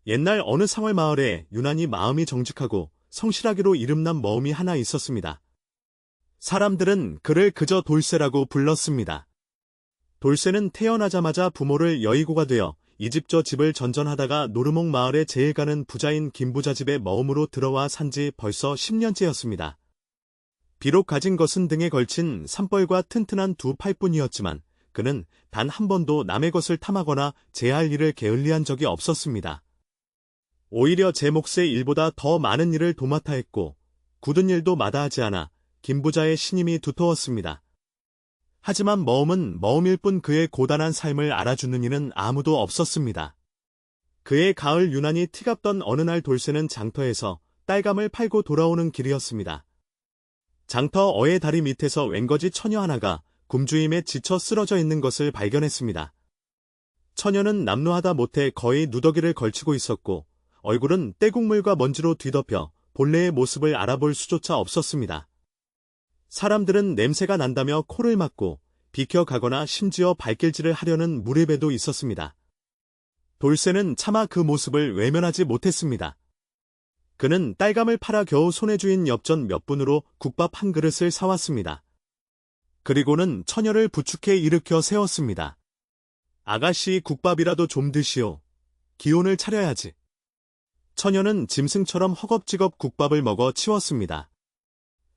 옛날 어느 상월 마을에 유난히 마음이 정직하고 성실하기로 이름난 머움이 하나 있었습니다. 사람들은 그를 그저 돌쇠라고 불렀습니다. 돌쇠는 태어나자마자 부모를 여의고가 되어 이 집 저 집을 전전하다가 노르목 마을에 제일 가는 부자인 김부자 집에 머움으로 들어와 산지 벌써 10년째였습니다. 비록 가진 것은 등에 걸친 산벌과 튼튼한 두 팔뿐이었지만 그는 단 한 번도 남의 것을 탐하거나 제할 일을 게을리한 적이 없었습니다. 오히려 제 몫의 일보다 더 많은 일을 도맡아 했고 굳은 일도 마다하지 않아 김부자의 신임이 두터웠습니다. 하지만 머움은 머움일 뿐 그의 고단한 삶을 알아주는 이는 아무도 없었습니다. 그의 가을 유난히 티갑던 어느 날 돌쇠는 장터에서 딸감을 팔고 돌아오는 길이었습니다. 장터 어의 다리 밑에서 웬거지 처녀 하나가 굶주림에 지쳐 쓰러져 있는 것을 발견했습니다. 처녀는 남루하다 못해 거의 누더기를 걸치고 있었고 얼굴은 때국물과 먼지로 뒤덮여 본래의 모습을 알아볼 수조차 없었습니다. 사람들은 냄새가 난다며 코를 막고 비켜가거나 심지어 발길질을 하려는 무례배도 있었습니다. 돌쇠는 차마 그 모습을 외면하지 못했습니다. 그는 딸감을 팔아 겨우 손에 쥐인 엽전 몇 분으로 국밥 한 그릇을 사왔습니다. 그리고는 처녀를 부축해 일으켜 세웠습니다. 아가씨 국밥이라도 좀 드시오. 기운을 차려야지. 처녀는 짐승처럼 허겁지겁 국밥을 먹어 치웠습니다.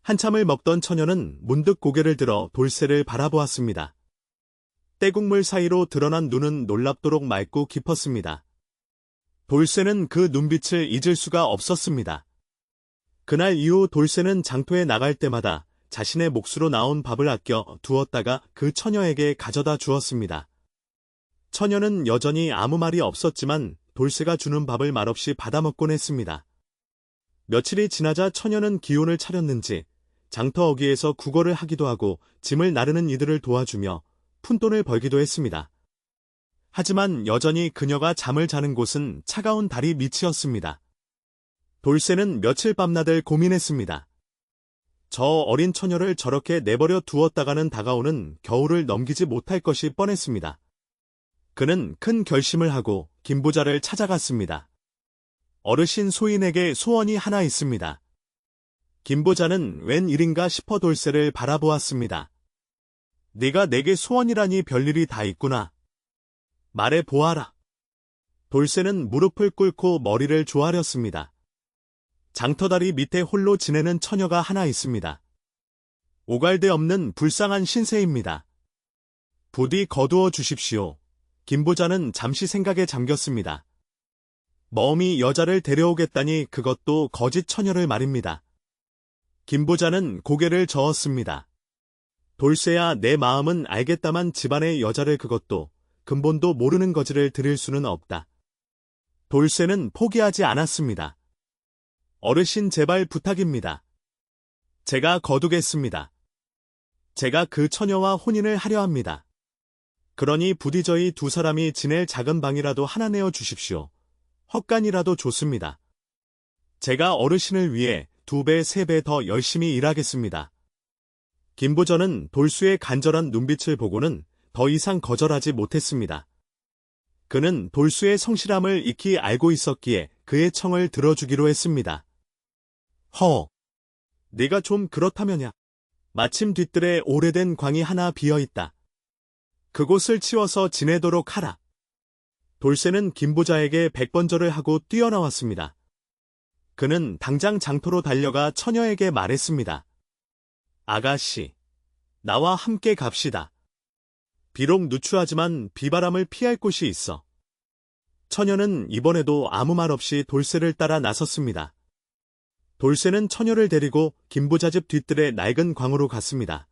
한참을 먹던 처녀는 문득 고개를 들어 돌쇠를 바라보았습니다. 때국물 사이로 드러난 눈은 놀랍도록 맑고 깊었습니다. 돌쇠는 그 눈빛을 잊을 수가 없었습니다. 그날 이후 돌쇠는 장터에 나갈 때마다 자신의 몫으로 나온 밥을 아껴 두었다가 그 처녀에게 가져다 주었습니다. 처녀는 여전히 아무 말이 없었지만 돌쇠가 주는 밥을 말없이 받아먹곤 했습니다. 며칠이 지나자 처녀는 기운을 차렸는지 장터 어귀에서 구걸을 하기도 하고 짐을 나르는 이들을 도와주며 푼돈을 벌기도 했습니다. 하지만 여전히 그녀가 잠을 자는 곳은 차가운 다리 밑이었습니다. 돌쇠는 며칠 밤낮을 고민했습니다. 저 어린 처녀를 저렇게 내버려 두었다가는 다가오는 겨울을 넘기지 못할 것이 뻔했습니다. 그는 큰 결심을 하고 김부자를 찾아갔습니다. 어르신 소인에게 소원이 하나 있습니다. 김부자는 웬일인가 싶어 돌쇠를 바라보았습니다. 네가 내게 소원이라니 별일이 다 있구나. 말해 보아라. 돌쇠는 무릎을 꿇고 머리를 조아렸습니다. 장터다리 밑에 홀로 지내는 처녀가 하나 있습니다. 오갈데 없는 불쌍한 신세입니다. 부디 거두어 주십시오. 김부자는 잠시 생각에 잠겼습니다. 머움이 여자를 데려오겠다니 그것도 거짓 처녀를 말입니다. 김부자는 고개를 저었습니다. 돌쇠야, 내 마음은 알겠다만 집안의 여자를 그것도 근본도 모르는 거지를 드릴 수는 없다. 돌쇠는 포기하지 않았습니다. 어르신 제발 부탁입니다. 제가 거두겠습니다. 제가 그 처녀와 혼인을 하려 합니다. 그러니 부디 저희 두 사람이 지낼 작은 방이라도 하나 내어 주십시오. 헛간이라도 좋습니다. 제가 어르신을 위해 2배, 3배 더 열심히 일하겠습니다. 김부자는 돌쇠의 간절한 눈빛을 보고는 더 이상 거절하지 못했습니다. 그는 돌쇠의 성실함을 익히 알고 있었기에 그의 청을 들어주기로 했습니다. 네가 좀 그렇다면야. 마침 뒤뜰에 오래된 광이 하나 비어있다. 그곳을 치워서 지내도록 하라. 돌쇠는 김부자에게 백번절을 하고 뛰어나왔습니다. 그는 당장 장터로 달려가 처녀에게 말했습니다. 아가씨, 나와 함께 갑시다. 비록 누추하지만 비바람을 피할 곳이 있어. 처녀는 이번에도 아무 말 없이 돌쇠를 따라 나섰습니다. 돌쇠는 처녀를 데리고 김부자 집 뒤뜰의 낡은 광으로 갔습니다.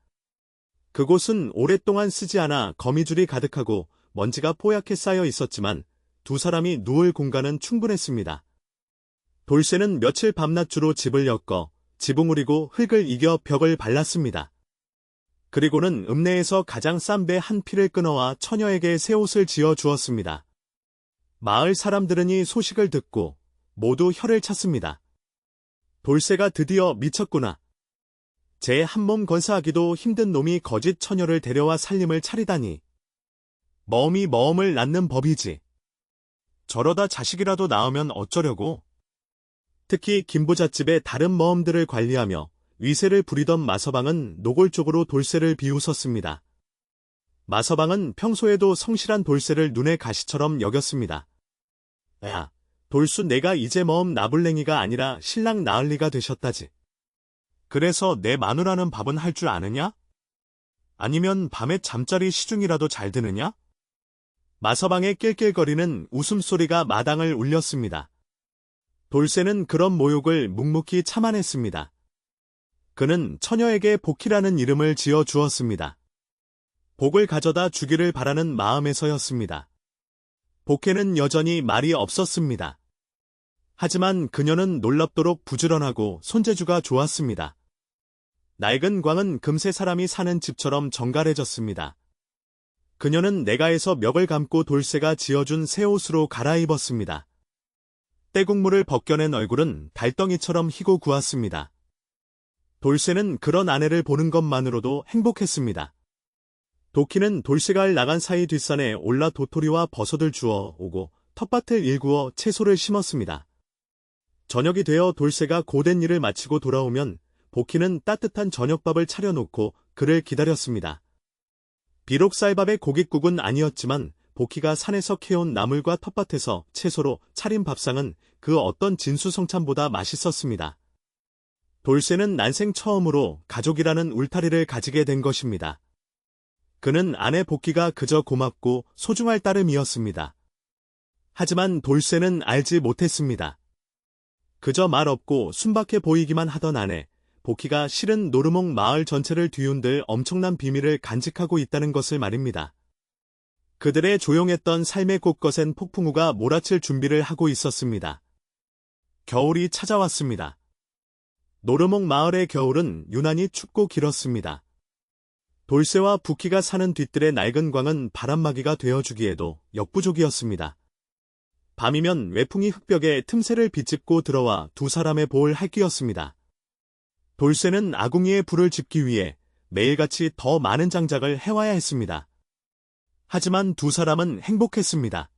그곳은 오랫동안 쓰지 않아 거미줄이 가득하고 먼지가 뽀얗게 쌓여 있었지만 두 사람이 누울 공간은 충분했습니다. 돌쇠는 며칠 밤낮주로 집을 엮어 지붕우리고 흙을 이겨 벽을 발랐습니다. 그리고는 읍내에서 가장 싼 배 한 피를 끊어와 처녀에게 새 옷을 지어 주었습니다. 마을 사람들은 이 소식을 듣고 모두 혀를 찼습니다. 돌쇠가 드디어 미쳤구나. 제 한몸 건사하기도 힘든 놈이 거짓 처녀를 데려와 살림을 차리다니. 머움이 머움을 낳는 법이지. 저러다 자식이라도 낳으면 어쩌려고. 특히 김부잣집의 다른 머음들을 관리하며 위세를 부리던 마서방은 노골적으로 돌쇠를 비웃었습니다. 마서방은 평소에도 성실한 돌쇠를 눈의 가시처럼 여겼습니다. 야, 돌수 내가 이제 머음 나불랭이가 아니라 신랑 낳을 리가 되셨다지. 그래서 내 마누라는 밥은 할 줄 아느냐? 아니면 밤에 잠자리 시중이라도 잘 드느냐? 마서방의 낄낄거리는 웃음소리가 마당을 울렸습니다. 돌쇠는 그런 모욕을 묵묵히 참아냈습니다. 그는 처녀에게 복희라는 이름을 지어 주었습니다. 복을 가져다 주기를 바라는 마음에서였습니다. 복혜는 여전히 말이 없었습니다. 하지만 그녀는 놀랍도록 부지런하고 손재주가 좋았습니다. 낡은 광은 금세 사람이 사는 집처럼 정갈해졌습니다. 그녀는 내가에서 멱을 감고 돌쇠가 지어준 새 옷으로 갈아입었습니다. 떼국물을 벗겨낸 얼굴은 달덩이처럼 희고 구웠습니다. 돌쇠는 그런 아내를 보는 것만으로도 행복했습니다. 도끼는 돌쇠가 나간 사이 뒷산에 올라 도토리와 버섯을 주워 오고 텃밭을 일구어 채소를 심었습니다. 저녁이 되어 돌쇠가 고된 일을 마치고 돌아오면 복희는 따뜻한 저녁밥을 차려놓고 그를 기다렸습니다. 비록 쌀밥에 고깃국은 아니었지만 복희가 산에서 캐온 나물과 텃밭에서 채소로 차린 밥상은 그 어떤 진수성찬보다 맛있었습니다. 돌쇠는 난생 처음으로 가족이라는 울타리를 가지게 된 것입니다. 그는 아내 복희가 그저 고맙고 소중할 따름이었습니다. 하지만 돌쇠는 알지 못했습니다. 그저 말 없고 순박해 보이기만 하던 아내, 복희가 실은 노르목 마을 전체를 뒤흔들 엄청난 비밀을 간직하고 있다는 것을 말입니다. 그들의 조용했던 삶의 곳곳엔 폭풍우가 몰아칠 준비를 하고 있었습니다. 겨울이 찾아왔습니다. 노르목 마을의 겨울은 유난히 춥고 길었습니다. 돌쇠와 부키가 사는 뒤뜰의 낡은 광은 바람막이가 되어주기에도 역부족이었습니다. 밤이면 외풍이 흙벽에 틈새를 비집고 들어와 두 사람의 보를 핥기였습니다. 돌쇠는 아궁이에 불을 집기 위해 매일같이 더 많은 장작을 해와야 했습니다. 하지만 두 사람은 행복했습니다.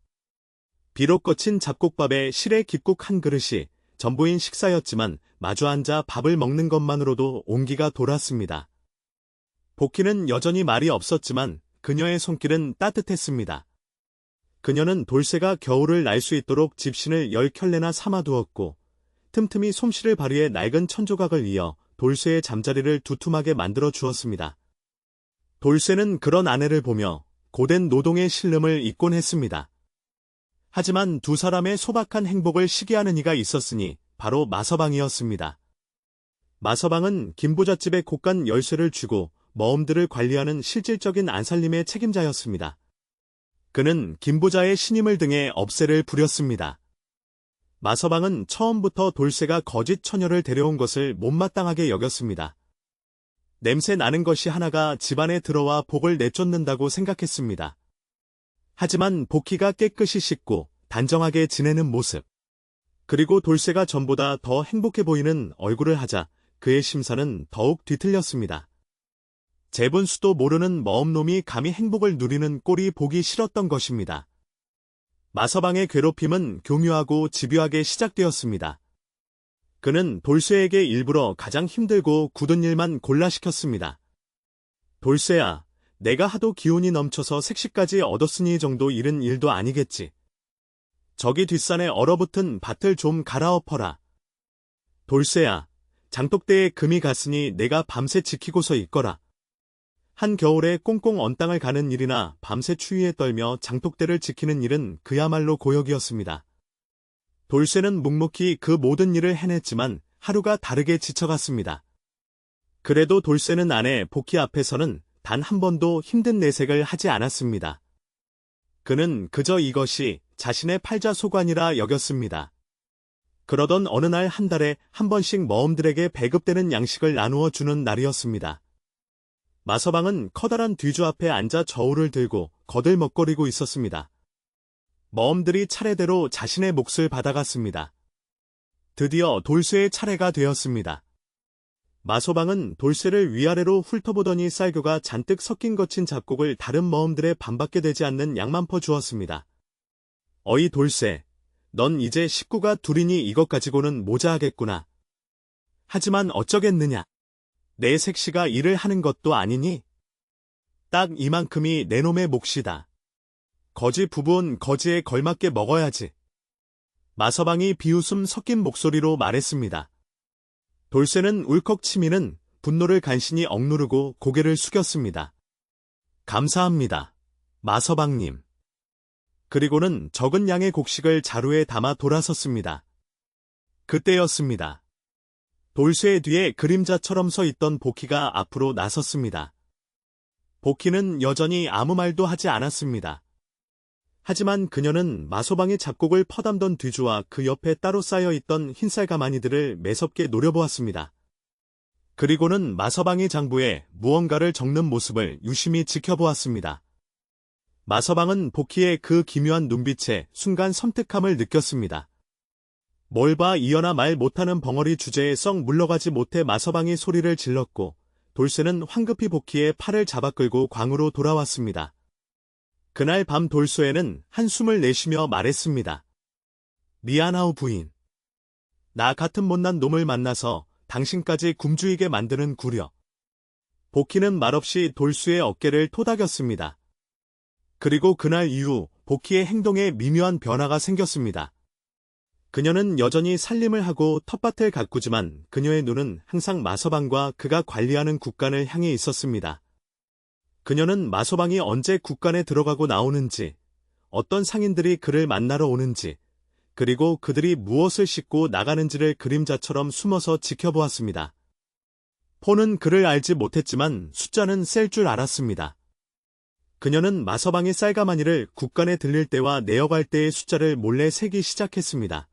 비록 거친 잡곡밥에 실에 깊국 한 그릇이 전부인 식사였지만 마주 앉아 밥을 먹는 것만으로도 온기가 돌았습니다. 복희는 여전히 말이 없었지만 그녀의 손길은 따뜻했습니다. 그녀는 돌쇠가 겨울을 날 수 있도록 집신을 10켤레나 삼아두었고 틈틈이 솜씨를 발휘해 낡은 천조각을 이어 돌쇠의 잠자리를 두툼하게 만들어 주었습니다. 돌쇠는 그런 아내를 보며 고된 노동의 신름을 잊곤 했습니다. 하지만 두 사람의 소박한 행복을 시기하는 이가 있었으니 바로 마서방이었습니다. 마서방은 김부잣집의 곳간 열쇠를 쥐고 머음들을 관리하는 실질적인 안살림의 책임자였습니다. 그는 김부자의 신임을 등에 업세를 부렸습니다. 마서방은 처음부터 돌쇠가 거짓 처녀를 데려온 것을 못마땅하게 여겼습니다. 냄새 나는 것이 하나가 집안에 들어와 복을 내쫓는다고 생각했습니다. 하지만 복희가 깨끗이 씻고 단정하게 지내는 모습, 그리고 돌쇠가 전보다 더 행복해 보이는 얼굴을 하자 그의 심사는 더욱 뒤틀렸습니다. 재분수도 모르는 머음놈이 감히 행복을 누리는 꼴이 보기 싫었던 것입니다. 마서방의 괴롭힘은 교묘하고 집요하게 시작되었습니다. 그는 돌쇠에게 일부러 가장 힘들고 굳은 일만 골라시켰습니다. 돌쇠야, 내가 하도 기운이 넘쳐서 색시까지 얻었으니 정도 일은 일도 아니겠지. 저기 뒷산에 얼어붙은 밭을 좀 갈아엎어라. 돌쇠야, 장독대에 금이 갔으니 내가 밤새 지키고서 있거라. 한겨울에 꽁꽁 언 땅을 가는 일이나 밤새 추위에 떨며 장독대를 지키는 일은 그야말로 고역이었습니다. 돌쇠는 묵묵히 그 모든 일을 해냈지만 하루가 다르게 지쳐갔습니다. 그래도 돌쇠는 아내 복희 앞에서는 단 한 번도 힘든 내색을 하지 않았습니다. 그는 그저 이것이 자신의 팔자소관이라 여겼습니다. 그러던 어느 날 한 달에 한 번씩 머음들에게 배급되는 양식을 나누어 주는 날이었습니다. 마서방은 커다란 뒤주 앞에 앉아 저울을 들고 거들먹거리고 있었습니다. 머음들이 차례대로 자신의 몫을 받아갔습니다. 드디어 돌쇠의 차례가 되었습니다. 마서방은 돌쇠를 위아래로 훑어보더니 쌀교가 잔뜩 섞인 거친 잡곡을 다른 머음들에 반밖에 되지 않는 양만 퍼주었습니다. 어이 돌쇠, 넌 이제 식구가 둘이니 이것 가지고는 모자하겠구나. 하지만 어쩌겠느냐. 내 색시가 일을 하는 것도 아니니? 딱 이만큼이 내 놈의 몫이다. 거지 부부는 거지에 걸맞게 먹어야지. 마서방이 비웃음 섞인 목소리로 말했습니다. 돌쇠는 울컥 치미는 분노를 간신히 억누르고 고개를 숙였습니다. 감사합니다. 마서방님. 그리고는 적은 양의 곡식을 자루에 담아 돌아섰습니다. 그때였습니다. 돌쇠의 뒤에 그림자처럼 서 있던 복희가 앞으로 나섰습니다. 복희는 여전히 아무 말도 하지 않았습니다. 하지만 그녀는 마서방의 잡곡을 퍼담던 뒤주와 그 옆에 따로 쌓여있던 흰쌀 가마니들을 매섭게 노려보았습니다. 그리고는 마서방의 장부에 무언가를 적는 모습을 유심히 지켜보았습니다. 마서방은 복희의 그 기묘한 눈빛에 순간 섬뜩함을 느꼈습니다. 뭘 봐 이어나 말 못하는 벙어리 주제에 썩 물러가지 못해 마서방이 소리를 질렀고 돌쇠는 황급히 복희의 팔을 잡아 끌고 광으로 돌아왔습니다. 그날 밤 돌쇠는 한숨을 내쉬며 말했습니다. 미안하오 부인. 나 같은 못난 놈을 만나서 당신까지 굶주이게 만드는 구려. 복희는 말없이 돌쇠의 어깨를 토닥였습니다. 그리고 그날 이후 복희의 행동에 미묘한 변화가 생겼습니다. 그녀는 여전히 살림을 하고 텃밭을 가꾸지만 그녀의 눈은 항상 마서방과 그가 관리하는 국간을 향해 있었습니다. 그녀는 마서방이 언제 국간에 들어가고 나오는지, 어떤 상인들이 그를 만나러 오는지, 그리고 그들이 무엇을 싣고 나가는지를 그림자처럼 숨어서 지켜보았습니다. 포는 그를 알지 못했지만 숫자는 셀 줄 알았습니다. 그녀는 마서방의 쌀가마니를 국간에 들릴 때와 내어갈 때의 숫자를 몰래 세기 시작했습니다.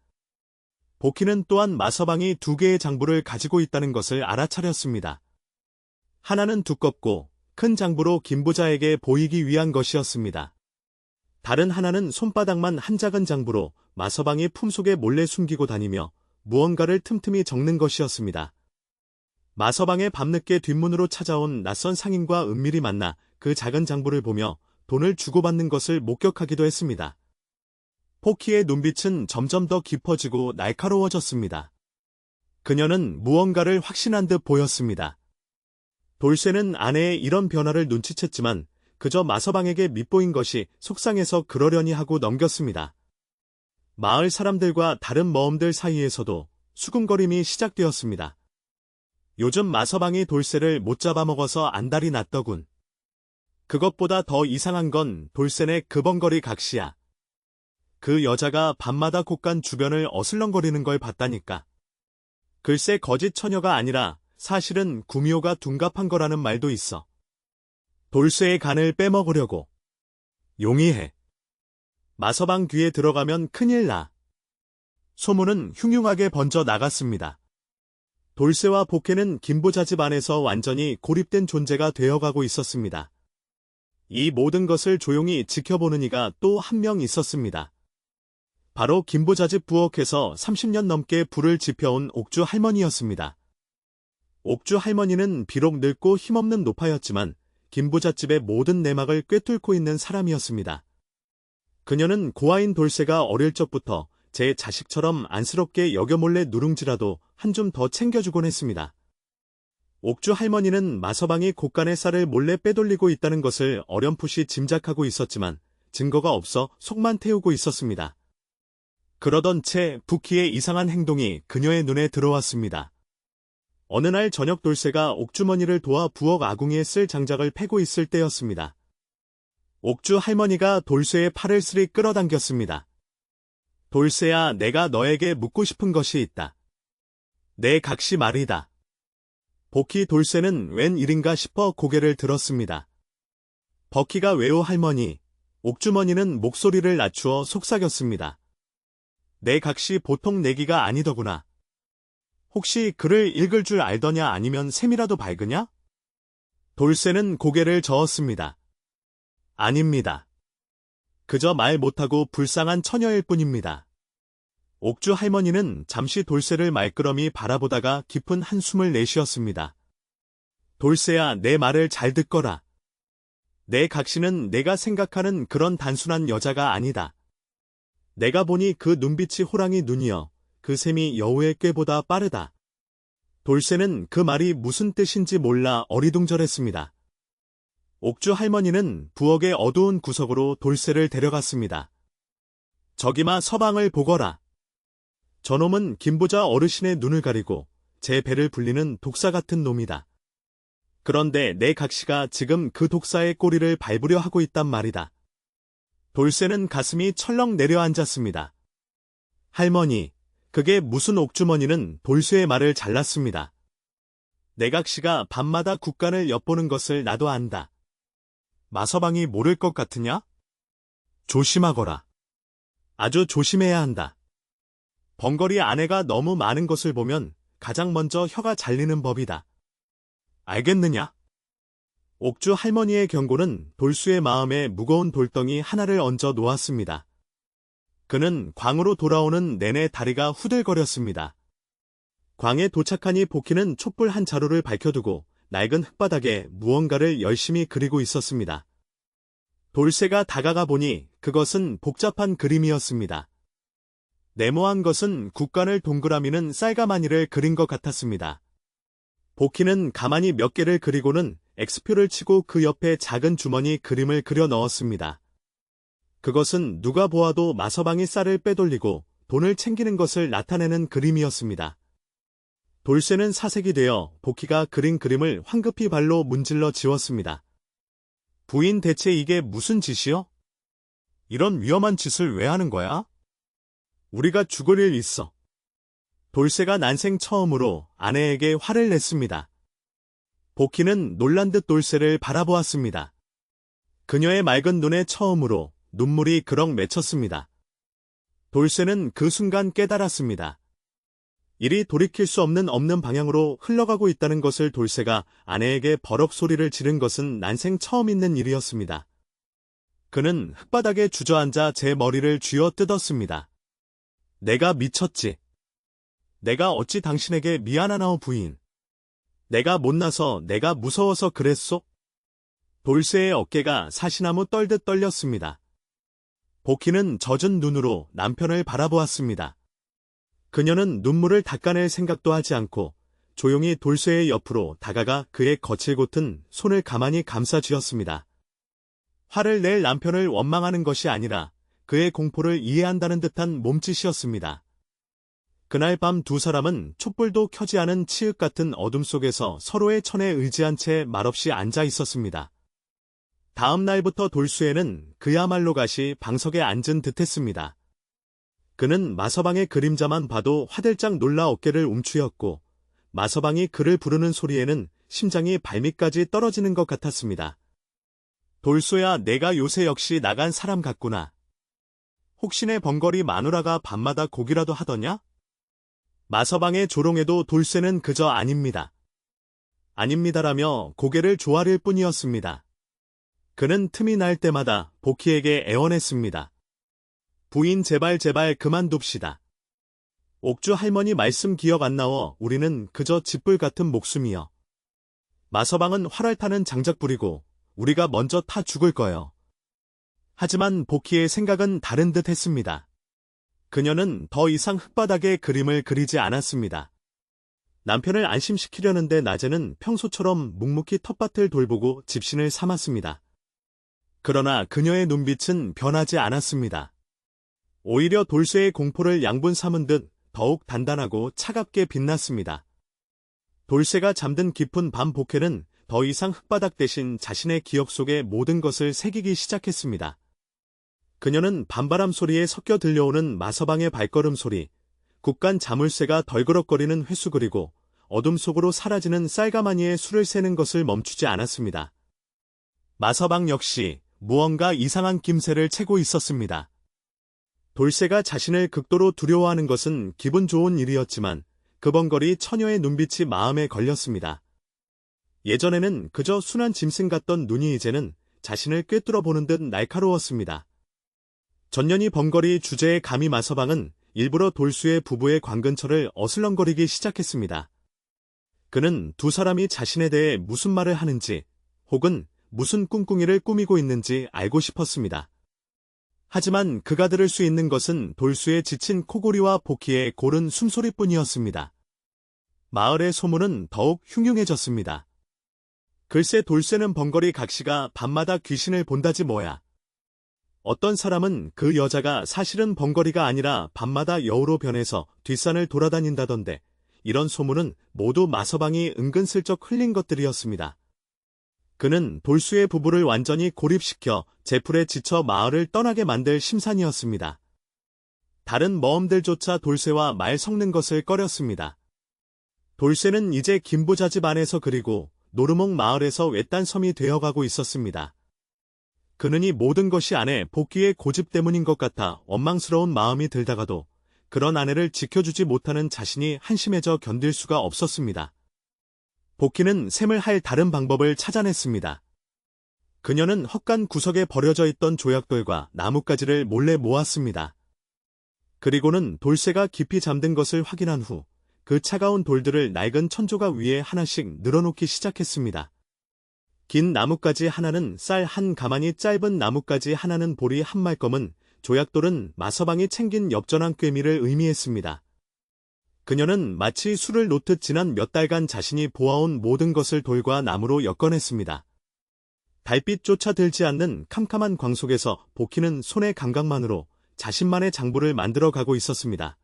복희는 또한 마서방이 2개의 장부를 가지고 있다는 것을 알아차렸습니다. 하나는 두껍고 큰 장부로 김부자에게 보이기 위한 것이었습니다. 다른 하나는 손바닥만 한 작은 장부로 마서방이 품속에 몰래 숨기고 다니며 무언가를 틈틈이 적는 것이었습니다. 마서방의 밤늦게 뒷문으로 찾아온 낯선 상인과 은밀히 만나 그 작은 장부를 보며 돈을 주고받는 것을 목격하기도 했습니다. 복희의 눈빛은 점점 더 깊어지고 날카로워졌습니다. 그녀는 무언가를 확신한 듯 보였습니다. 돌쇠는 아내의 이런 변화를 눈치챘지만 그저 마서방에게 밉보인 것이 속상해서 그러려니 하고 넘겼습니다. 마을 사람들과 다른 머음들 사이에서도 수군거림이 시작되었습니다. 요즘 마서방이 돌쇠를 못 잡아먹어서 안달이 났더군. 그것보다 더 이상한 건 돌쇠네 그벙거리 각시야. 그 여자가 밤마다 곳간 주변을 어슬렁거리는 걸 봤다니까. 글쎄 거짓 처녀가 아니라 사실은 구미호가 둔갑한 거라는 말도 있어. 돌쇠의 간을 빼먹으려고. 용이해. 마서방 뒤에 들어가면 큰일 나. 소문은 흉흉하게 번져 나갔습니다. 돌쇠와 복혜는 김부자 집 안에서 완전히 고립된 존재가 되어가고 있었습니다. 이 모든 것을 조용히 지켜보는 이가 또 한 명 있었습니다. 바로 김부자 집 부엌에서 30년 넘게 불을 지펴온 옥주 할머니였습니다. 옥주 할머니는 비록 늙고 힘없는 노파였지만 김부자 집의 모든 내막을 꿰뚫고 있는 사람이었습니다. 그녀는 고아인 돌쇠가 어릴 적부터 제 자식처럼 안쓰럽게 여겨 몰래 누룽지라도 한 줌 더 챙겨주곤 했습니다. 옥주 할머니는 마서방이 곳간의 쌀을 몰래 빼돌리고 있다는 것을 어렴풋이 짐작하고 있었지만 증거가 없어 속만 태우고 있었습니다. 그러던 채 부키의 이상한 행동이 그녀의 눈에 들어왔습니다. 어느 날 저녁 돌쇠가 옥주머니를 도와 부엌 아궁이에 쓸 장작을 패고 있을 때였습니다. 옥주 할머니가 돌쇠의 팔을 스리 끌어당겼습니다. 돌쇠야, 내가 너에게 묻고 싶은 것이 있다. 내 각시 말이다. 복희 돌쇠는 웬 일인가 싶어 고개를 들었습니다. 버키가 왜요 할머니? 옥주머니는 목소리를 낮추어 속삭였습니다. 내 각시 보통 내기가 아니더구나. 혹시 글을 읽을 줄 알더냐 아니면 셈이라도 밝으냐? 돌쇠는 고개를 저었습니다. 아닙니다. 그저 말 못하고 불쌍한 처녀일 뿐입니다. 옥주 할머니는 잠시 돌쇠를 말끄러미 바라보다가 깊은 한숨을 내쉬었습니다. 돌쇠야, 내 말을 잘 듣거라. 내 각시는 내가 생각하는 그런 단순한 여자가 아니다. 내가 보니 그 눈빛이 호랑이 눈이여, 그 셈이 여우의 꾀보다 빠르다. 돌쇠는 그 말이 무슨 뜻인지 몰라 어리둥절했습니다. 옥주 할머니는 부엌의 어두운 구석으로 돌쇠를 데려갔습니다. 저기마 서방을 보거라. 저놈은 김부자 어르신의 눈을 가리고 제 배를 불리는 독사 같은 놈이다. 그런데 내 각시가 지금 그 독사의 꼬리를 밟으려 하고 있단 말이다. 돌쇠는 가슴이 철렁 내려앉았습니다. 할머니, 그게 무슨 옥주머니는 돌쇠의 말을 잘랐습니다. 내 각시가 밤마다 국간을 엿보는 것을 나도 안다. 마서방이 모를 것 같으냐? 조심하거라. 아주 조심해야 한다. 번거리 아내가 너무 많은 것을 보면 가장 먼저 혀가 잘리는 법이다. 알겠느냐? 옥주 할머니의 경고는 돌수의 마음에 무거운 돌덩이 하나를 얹어 놓았습니다. 그는 광으로 돌아오는 내내 다리가 후들거렸습니다. 광에 도착하니 복희는 촛불 한 자루를 밝혀두고 낡은 흙바닥에 무언가를 열심히 그리고 있었습니다. 돌쇠가 다가가 보니 그것은 복잡한 그림이었습니다. 네모한 것은 국간을 동그라미는 쌀가마니를 그린 것 같았습니다. 복희는 가만히 몇 개를 그리고는 X표를 치고 그 옆에 작은 주머니 그림을 그려 넣었습니다. 그것은 누가 보아도 마서방이 쌀을 빼돌리고 돈을 챙기는 것을 나타내는 그림이었습니다. 돌쇠는 사색이 되어 복희가 그린 그림을 황급히 발로 문질러 지웠습니다. 부인 대체 이게 무슨 짓이요? 이런 위험한 짓을 왜 하는 거야? 우리가 죽을 일 있어. 돌쇠가 난생 처음으로 아내에게 화를 냈습니다. 복희는 놀란 듯 돌쇠를 바라보았습니다. 그녀의 맑은 눈에 처음으로 눈물이 그럭 맺혔습니다. 돌쇠는 그 순간 깨달았습니다. 일이 돌이킬 수 없는 방향으로 흘러가고 있다는 것을 돌쇠가 아내에게 버럭 소리를 지른 것은 난생 처음 있는 일이었습니다. 그는 흙바닥에 주저앉아 제 머리를 쥐어 뜯었습니다. 내가 미쳤지. 내가 어찌 당신에게 미안하나오 부인. 내가 못나서 내가 무서워서 그랬소? 돌쇠의 어깨가 사시나무 떨듯 떨렸습니다. 복희는 젖은 눈으로 남편을 바라보았습니다. 그녀는 눈물을 닦아낼 생각도 하지 않고 조용히 돌쇠의 옆으로 다가가 그의 거칠고튼 손을 가만히 감싸 쥐었습니다. 화를 낼 남편을 원망하는 것이 아니라 그의 공포를 이해한다는 듯한 몸짓이었습니다. 그날 밤 두 사람은 촛불도 켜지 않은 치읓 같은 어둠 속에서 서로의 천에 의지한 채 말없이 앉아 있었습니다. 다음 날부터 돌쇠는 그야말로 가시 방석에 앉은 듯했습니다. 그는 마서방의 그림자만 봐도 화들짝 놀라 어깨를 움츠였고 마서방이 그를 부르는 소리에는 심장이 발밑까지 떨어지는 것 같았습니다. 돌쇠야, 내가 요새 역시 나간 사람 같구나. 혹시 내 번거리 마누라가 밤마다 고기라도 하더냐? 마서방의 조롱에도 돌쇠는 그저 아닙니다. 아닙니다라며 고개를 조아릴 뿐이었습니다. 그는 틈이 날 때마다 복희에게 애원했습니다. 부인 제발 그만둡시다. 옥주 할머니 말씀 기억 안 나워 우리는 그저 짓불 같은 목숨이여. 마서방은 활알 타는 장작불이고 우리가 먼저 타 죽을 거요. 하지만 복희의 생각은 다른 듯 했습니다. 그녀는 더 이상 흙바닥에 그림을 그리지 않았습니다. 남편을 안심시키려는데 낮에는 평소처럼 묵묵히 텃밭을 돌보고 집신을 삼았습니다. 그러나 그녀의 눈빛은 변하지 않았습니다. 오히려 돌쇠의 공포를 양분 삼은 듯 더욱 단단하고 차갑게 빛났습니다. 돌쇠가 잠든 깊은 밤 복혜는 더 이상 흙바닥 대신 자신의 기억 속의 모든 것을 새기기 시작했습니다. 그녀는 밤바람 소리에 섞여 들려오는 마서방의 발걸음 소리, 국간 자물쇠가 덜그럭거리는 회수 그리고 어둠 속으로 사라지는 쌀가마니에 술을 새는 것을 멈추지 않았습니다. 마서방 역시 무언가 이상한 낌새를 채고 있었습니다. 돌쇠가 자신을 극도로 두려워하는 것은 기분 좋은 일이었지만 그 번거리 처녀의 눈빛이 마음에 걸렸습니다. 예전에는 그저 순한 짐승 같던 눈이 이제는 자신을 꿰뚫어 보는 듯 날카로웠습니다. 전년이 번거리 주제의 감히 마서방은 일부러 돌수의 부부의 관근처를 어슬렁거리기 시작했습니다. 그는 두 사람이 자신에 대해 무슨 말을 하는지 혹은 무슨 꿍꿍이를 꾸미고 있는지 알고 싶었습니다. 하지만 그가 들을 수 있는 것은 돌수에 지친 코골이와 복희의 고른 숨소리뿐이었습니다. 마을의 소문은 더욱 흉흉해졌습니다. 글쎄 돌쇠는 번거리 각시가 밤마다 귀신을 본다지 뭐야. 어떤 사람은 그 여자가 사실은 번거리가 아니라 밤마다 여우로 변해서 뒷산을 돌아다닌다던데 이런 소문은 모두 마서방이 은근슬쩍 흘린 것들이었습니다. 그는 돌수의 부부를 완전히 고립시켜 제풀에 지쳐 마을을 떠나게 만들 심산이었습니다. 다른 머엄들조차 돌쇠와 말 섞는 것을 꺼렸습니다. 돌쇠는 이제 김부자집 안에서 그리고 노르목 마을에서 외딴 섬이 되어가고 있었습니다. 그는 이 모든 것이 아내 복귀의 고집 때문인 것 같아 원망스러운 마음이 들다가도 그런 아내를 지켜주지 못하는 자신이 한심해져 견딜 수가 없었습니다. 복희는 샘을 할 다른 방법을 찾아냈습니다. 그녀는 헛간 구석에 버려져 있던 조약돌과 나뭇가지를 몰래 모았습니다. 그리고는 돌쇠가 깊이 잠든 것을 확인한 후 그 차가운 돌들을 낡은 천조각 위에 하나씩 늘어놓기 시작했습니다. 긴 나뭇가지 하나는 쌀 한 가마니, 짧은 나뭇가지 하나는 보리 한 말검은, 조약돌은 마서방이 챙긴 엽전한 꿰미를 의미했습니다. 그녀는 마치 술을 놓듯 지난 몇 달간 자신이 보아온 모든 것을 돌과 나무로 엮어냈습니다. 달빛조차 들지 않는 캄캄한 광 속에서 복희는 손의 감각만으로 자신만의 장부를 만들어가고 있었습니다.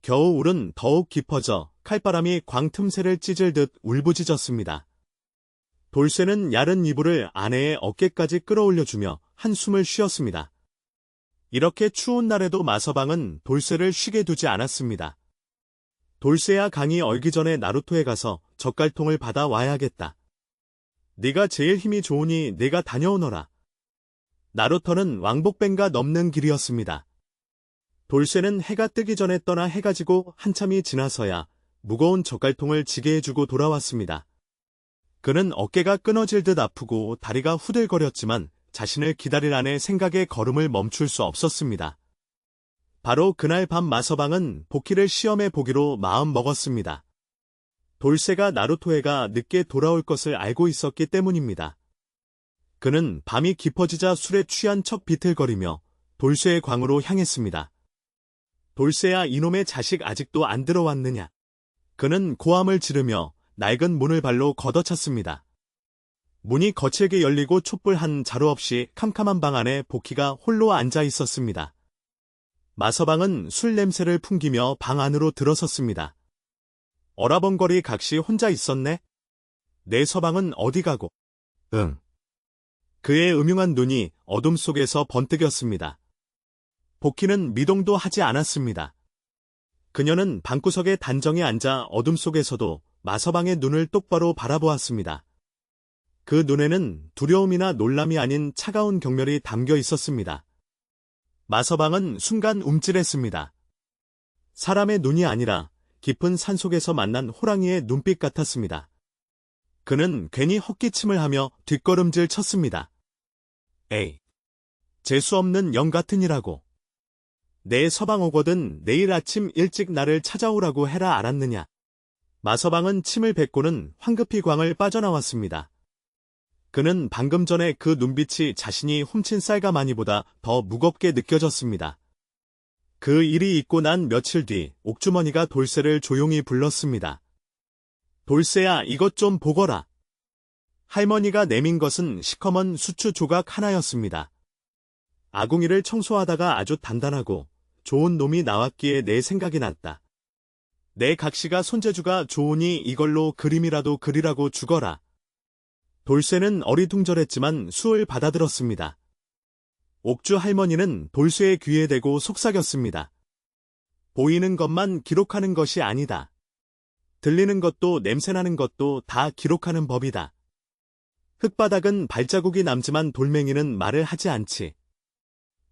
겨우울은 더욱 깊어져 칼바람이 광 틈새를 찢을듯 울부짖었습니다. 돌쇠는 야른 이불을 아내의 어깨까지 끌어올려주며 한숨을 쉬었습니다. 이렇게 추운 날에도 마서방은 돌쇠를 쉬게 두지 않았습니다. 돌쇠야, 강이 얼기 전에 나루토에 가서 젓갈통을 받아와야겠다. 네가 제일 힘이 좋으니 내가 다녀오너라. 나루터는 왕복ben가 넘는 길이었습니다. 돌쇠는 해가 뜨기 전에 떠나 해가 지고 한참이 지나서야 무거운 젓갈통을 지게 해주고 돌아왔습니다. 그는 어깨가 끊어질 듯 아프고 다리가 후들거렸지만 자신을 기다릴 아내 생각에 걸음을 멈출 수 없었습니다. 바로 그날 밤 마서방은 복희를 시험해 보기로 마음 먹었습니다. 돌쇠가 나루토에가 늦게 돌아올 것을 알고 있었기 때문입니다. 그는 밤이 깊어지자 술에 취한 척 비틀거리며 돌쇠의 광으로 향했습니다. 돌쇠야, 이놈의 자식 아직도 안 들어왔느냐. 그는 고함을 지르며 낡은 문을 발로 걷어찼습니다. 문이 거칠게 열리고 촛불 한 자루 없이 캄캄한 방 안에 복희가 홀로 앉아 있었습니다. 마서방은 술 냄새를 풍기며 방 안으로 들어섰습니다. 어라번거리 각시 혼자 있었네? 내 서방은 어디 가고? 응. 그의 음흉한 눈이 어둠 속에서 번뜩였습니다. 복희는 미동도 하지 않았습니다. 그녀는 방구석에 단정히 앉아 어둠 속에서도 마서방의 눈을 똑바로 바라보았습니다. 그 눈에는 두려움이나 놀람이 아닌 차가운 경멸이 담겨 있었습니다. 마서방은 순간 움찔했습니다. 사람의 눈이 아니라 깊은 산속에서 만난 호랑이의 눈빛 같았습니다. 그는 괜히 헛기침을 하며 뒷걸음질 쳤습니다. 에이, 재수 없는 영 같으니라고. 내 서방 오거든 내일 아침 일찍 나를 찾아오라고 해라, 알았느냐. 마서방은 침을 뱉고는 황급히 광을 빠져나왔습니다. 그는 방금 전에 그 눈빛이 자신이 훔친 쌀가마니보다 더 무겁게 느껴졌습니다. 그 일이 있고 난 며칠 뒤 옥주머니가 돌쇠를 조용히 불렀습니다. 돌쇠야, 이것 좀 보거라. 할머니가 내민 것은 시커먼 수추 조각 하나였습니다. 아궁이를 청소하다가 아주 단단하고 좋은 놈이 나왔기에 내 생각이 났다. 내 각시가 손재주가 좋으니 이걸로 그림이라도 그리라고 주거라. 돌쇠는 어리둥절했지만 수을 받아들었습니다. 옥주 할머니는 돌쇠의 귀에 대고 속삭였습니다. 보이는 것만 기록하는 것이 아니다. 들리는 것도 냄새나는 것도 다 기록하는 법이다. 흙바닥은 발자국이 남지만 돌멩이는 말을 하지 않지.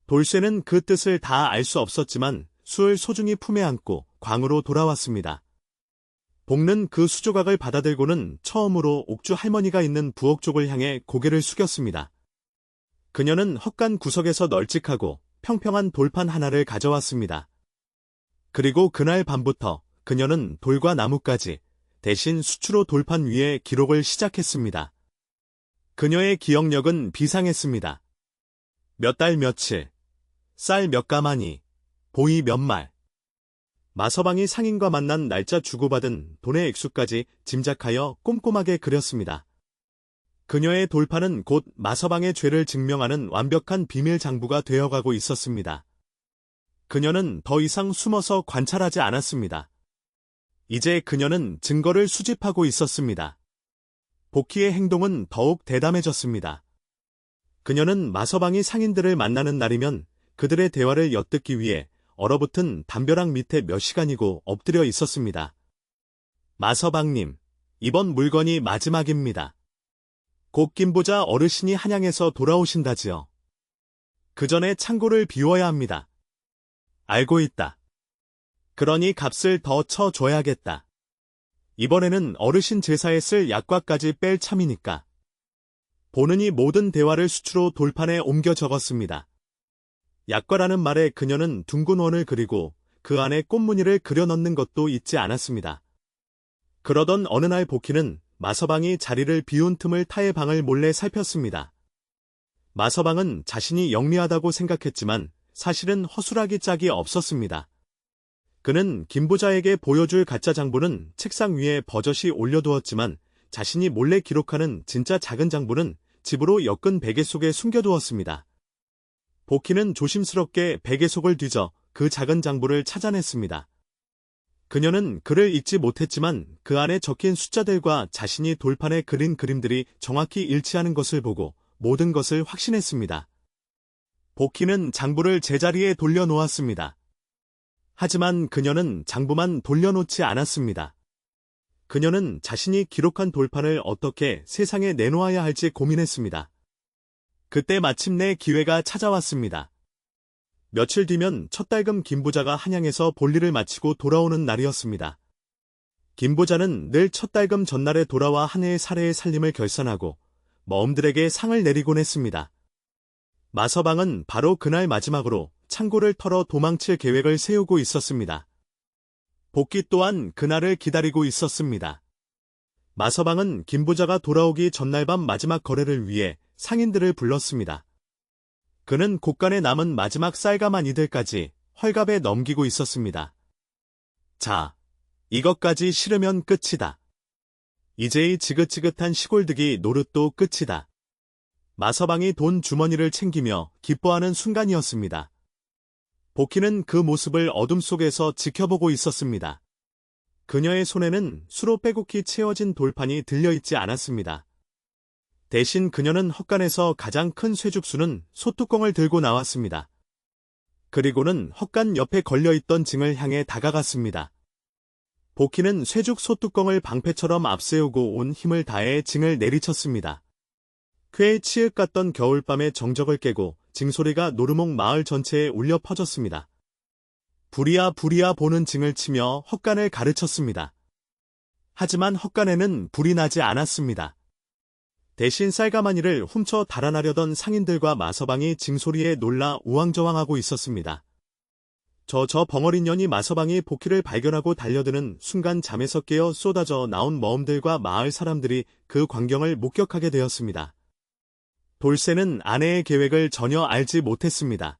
돌쇠는 그 뜻을 다 알 수 없었지만 수을 소중히 품에 안고 광으로 돌아왔습니다. 복는 그 수조각을 받아들고는 처음으로 옥주 할머니가 있는 부엌 쪽을 향해 고개를 숙였습니다. 그녀는 헛간 구석에서 널찍하고 평평한 돌판 하나를 가져왔습니다. 그리고 그날 밤부터 그녀는 돌과 나뭇가지 대신 수추로 돌판 위에 기록을 시작했습니다. 그녀의 기억력은 비상했습니다. 몇 달 며칠, 쌀 몇 가마니, 보이 몇 말. 마서방이 상인과 만난 날짜 주고받은 돈의 액수까지 짐작하여 꼼꼼하게 그렸습니다. 그녀의 돌판은 곧 마서방의 죄를 증명하는 완벽한 비밀 장부가 되어가고 있었습니다. 그녀는 더 이상 숨어서 관찰하지 않았습니다. 이제 그녀는 증거를 수집하고 있었습니다. 복희의 행동은 더욱 대담해졌습니다. 그녀는 마서방이 상인들을 만나는 날이면 그들의 대화를 엿듣기 위해 얼어붙은 담벼락 밑에 몇 시간이고 엎드려 있었습니다. 마서방님, 이번 물건이 마지막입니다. 곧 김보자 어르신이 한양에서 돌아오신다지요. 그 전에 창고를 비워야 합니다. 알고 있다. 그러니 값을 더 쳐줘야겠다. 이번에는 어르신 제사에 쓸 약과까지 뺄 참이니까. 보느니 모든 대화를 수추로 돌판에 옮겨 적었습니다. 약과라는 말에 그녀는 둥근 원을 그리고 그 안에 꽃무늬를 그려 넣는 것도 잊지 않았습니다. 그러던 어느 날 복희는 마서방이 자리를 비운 틈을 타의 방을 몰래 살폈습니다. 마서방은 자신이 영리하다고 생각했지만 사실은 허술하기 짝이 없었습니다. 그는 김부자에게 보여줄 가짜 장부는 책상 위에 버젓이 올려두었지만 자신이 몰래 기록하는 진짜 작은 장부는 집으로 엮은 베개 속에 숨겨두었습니다. 복희는 조심스럽게 베개 속을 뒤져 그 작은 장부를 찾아냈습니다. 그녀는 글을 읽지 못했지만 그 안에 적힌 숫자들과 자신이 돌판에 그린 그림들이 정확히 일치하는 것을 보고 모든 것을 확신했습니다. 복희는 장부를 제자리에 돌려놓았습니다. 하지만 그녀는 장부만 돌려놓지 않았습니다. 그녀는 자신이 기록한 돌판을 어떻게 세상에 내놓아야 할지 고민했습니다. 그때 마침내 기회가 찾아왔습니다. 며칠 뒤면 첫달금 김부자가 한양에서 볼일을 마치고 돌아오는 날이었습니다. 김부자는 늘 첫달금 전날에 돌아와 한 해의 사례의 살림을 결산하고 머음들에게 상을 내리곤 했습니다. 마서방은 바로 그날 마지막으로 창고를 털어 도망칠 계획을 세우고 있었습니다. 복희 또한 그날을 기다리고 있었습니다. 마서방은 김부자가 돌아오기 전날 밤 마지막 거래를 위해 상인들을 불렀습니다. 그는 곳간에 남은 마지막 쌀가마니들까지 헐갑에 넘기고 있었습니다. 자, 이것까지 실으면 끝이다. 이제 이 지긋지긋한 시골득이 노릇도 끝이다. 마서방이 돈 주머니를 챙기며 기뻐하는 순간이었습니다. 복희는 그 모습을 어둠 속에서 지켜보고 있었습니다. 그녀의 손에는 수로 빼곡히 채워진 돌판이 들려있지 않았습니다. 대신 그녀는 헛간에서 가장 큰 쇠죽수는 소뚜껑을 들고 나왔습니다. 그리고는 헛간 옆에 걸려있던 징을 향해 다가갔습니다. 복희는 쇠죽 소뚜껑을 방패처럼 앞세우고 온 힘을 다해 징을 내리쳤습니다. 쾌에 치읓 같던 겨울밤의 정적을 깨고 징소리가 노르목 마을 전체에 울려 퍼졌습니다. 부리야 부리야 보는 징을 치며 헛간을 가르쳤습니다. 하지만 헛간에는 불이 나지 않았습니다. 대신 쌀가마니를 훔쳐 달아나려던 상인들과 마서방이 징소리에 놀라 우왕좌왕하고 있었습니다. 저 벙어리 년이 마서방이 복희를 발견하고 달려드는 순간 잠에서 깨어 쏟아져 나온 머음들과 마을 사람들이 그 광경을 목격하게 되었습니다. 돌쇠는 아내의 계획을 전혀 알지 못했습니다.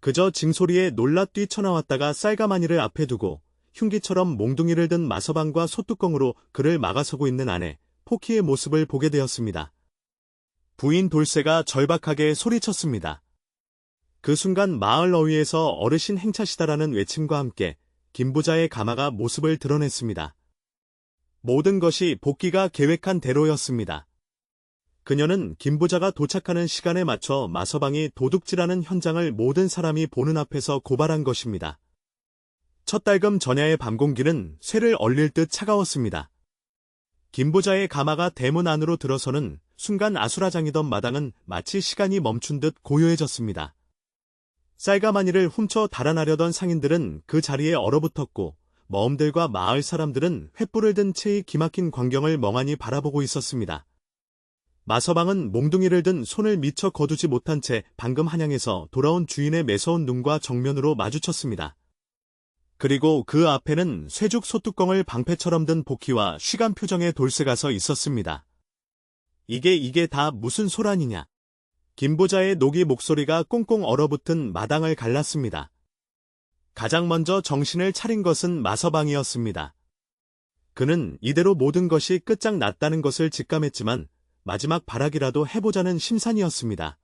그저 징소리에 놀라 뛰쳐나왔다가 쌀가마니를 앞에 두고 흉기처럼 몽둥이를 든 마서방과 소뚜껑으로 그를 막아서고 있는 아내 포키의 모습을 보게 되었습니다. 부인 돌쇠가 절박하게 소리쳤습니다. 그 순간 마을 어귀에서 어르신 행차시다라는 외침과 함께 김부자의 가마가 모습을 드러냈습니다. 모든 것이 복희가 계획한 대로였습니다. 그녀는 김부자가 도착하는 시간에 맞춰 마서방이 도둑질하는 현장을 모든 사람이 보는 앞에서 고발한 것입니다. 첫달금 전야의 밤공기는 쇠를 얼릴 듯 차가웠습니다. 김부자의 가마가 대문 안으로 들어서는 순간 아수라장이던 마당은 마치 시간이 멈춘 듯 고요해졌습니다. 쌀가마니를 훔쳐 달아나려던 상인들은 그 자리에 얼어붙었고 머음들과 마을 사람들은 횃불을 든 채의 기막힌 광경을 멍하니 바라보고 있었습니다. 마서방은 몽둥이를 든 손을 미처 거두지 못한 채 방금 한양에서 돌아온 주인의 매서운 눈과 정면으로 마주쳤습니다. 그리고 그 앞에는 쇠죽 소뚜껑을 방패처럼 든 복희와 쉬간 표정의 돌쇠가 서 있었습니다. 이게 다 무슨 소란이냐? 김부자의 노기 목소리가 꽁꽁 얼어붙은 마당을 갈랐습니다. 가장 먼저 정신을 차린 것은 마서방이었습니다. 그는 이대로 모든 것이 끝장났다는 것을 직감했지만 마지막 발악이라도 해보자는 심산이었습니다.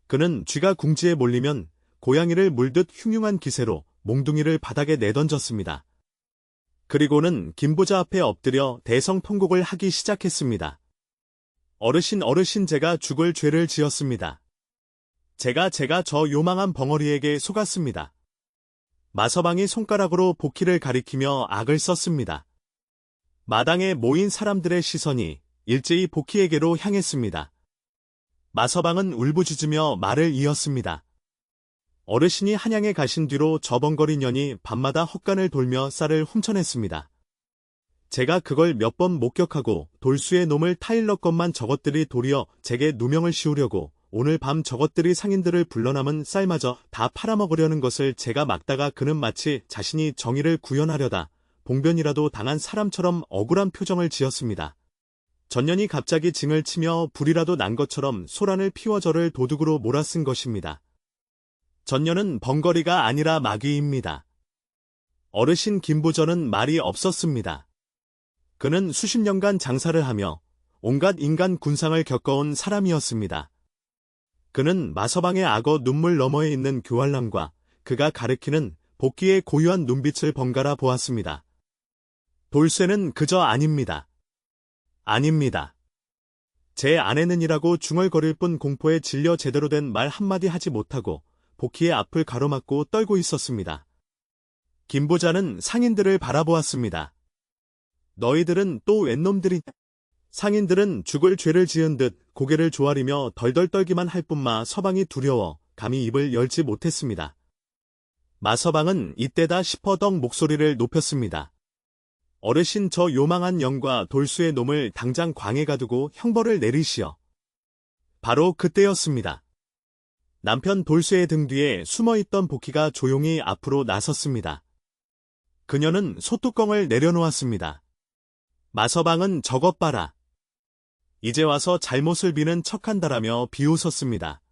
그는 쥐가 궁지에 몰리면 고양이를 물듯 흉흉한 기세로 몽둥이를 바닥에 내던졌습니다. 그리고는 김부자 앞에 엎드려 대성통곡을 하기 시작했습니다. 어르신 제가 죽을 죄를 지었습니다. 제가 저 요망한 벙어리에게 속았습니다. 마서방이 손가락으로 복희를 가리키며 악을 썼습니다. 마당에 모인 사람들의 시선이 일제히 복희에게로 향했습니다. 마서방은 울부짖으며 말을 이었습니다. 어르신이 한양에 가신 뒤로 저벙거린 년이 밤마다 헛간을 돌며 쌀을 훔쳐냈습니다. 제가 그걸 몇 번 목격하고 돌수의 놈을 타일러 것만 저것들이 도리어 제게 누명을 씌우려고 오늘 밤 저것들이 상인들을 불러남은 쌀마저 다 팔아먹으려는 것을 제가 막다가 그는 마치 자신이 정의를 구현하려다 봉변이라도 당한 사람처럼 억울한 표정을 지었습니다. 전년이 갑자기 징을 치며 불이라도 난 것처럼 소란을 피워 저를 도둑으로 몰아쓴 것입니다. 전년은 벙거리가 아니라 마귀입니다. 어르신 김부전은 말이 없었습니다. 그는 수십 년간 장사를 하며 온갖 인간 군상을 겪어온 사람이었습니다. 그는 마서방의 악어 눈물 너머에 있는 교활남과 그가 가리키는 복희의 고유한 눈빛을 번갈아 보았습니다. 돌쇠는 그저 아닙니다. 아닙니다. 제 아내는이라고 중얼거릴 뿐 공포에 질려 제대로 된 말 한마디 하지 못하고 복희의 앞을 가로막고 떨고 있었습니다. 김부자는 상인들을 바라보았습니다. 너희들은 또 웬 놈들이냐? 상인들은 죽을 죄를 지은 듯 고개를 조아리며 덜덜 떨기만 할 뿐마 서방이 두려워 감히 입을 열지 못했습니다. 마서방은 이때다 싶어덩 목소리를 높였습니다. 어르신 저 요망한 영과 돌수의 놈을 당장 광에 가두고 형벌을 내리시오. 바로 그때였습니다. 남편 돌쇠의 등 뒤에 숨어있던 복희가 조용히 앞으로 나섰습니다. 그녀는 소뚜껑을 내려놓았습니다. 마서방은 저것 봐라. 이제 와서 잘못을 비는 척한다라며 비웃었습니다.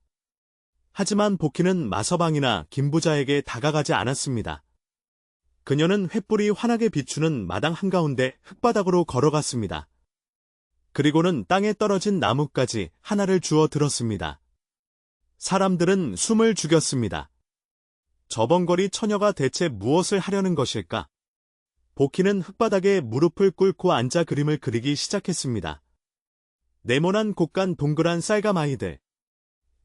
하지만 복희는 마서방이나 김부자에게 다가가지 않았습니다. 그녀는 횃불이 환하게 비추는 마당 한가운데 흙바닥으로 걸어갔습니다. 그리고는 땅에 떨어진 나뭇가지 하나를 주워 들었습니다. 사람들은 숨을 죽였습니다. 저벙거리 처녀가 대체 무엇을 하려는 것일까? 복희는 흙바닥에 무릎을 꿇고 앉아 그림을 그리기 시작했습니다. 네모난 곡간 동그란 쌀가마이들,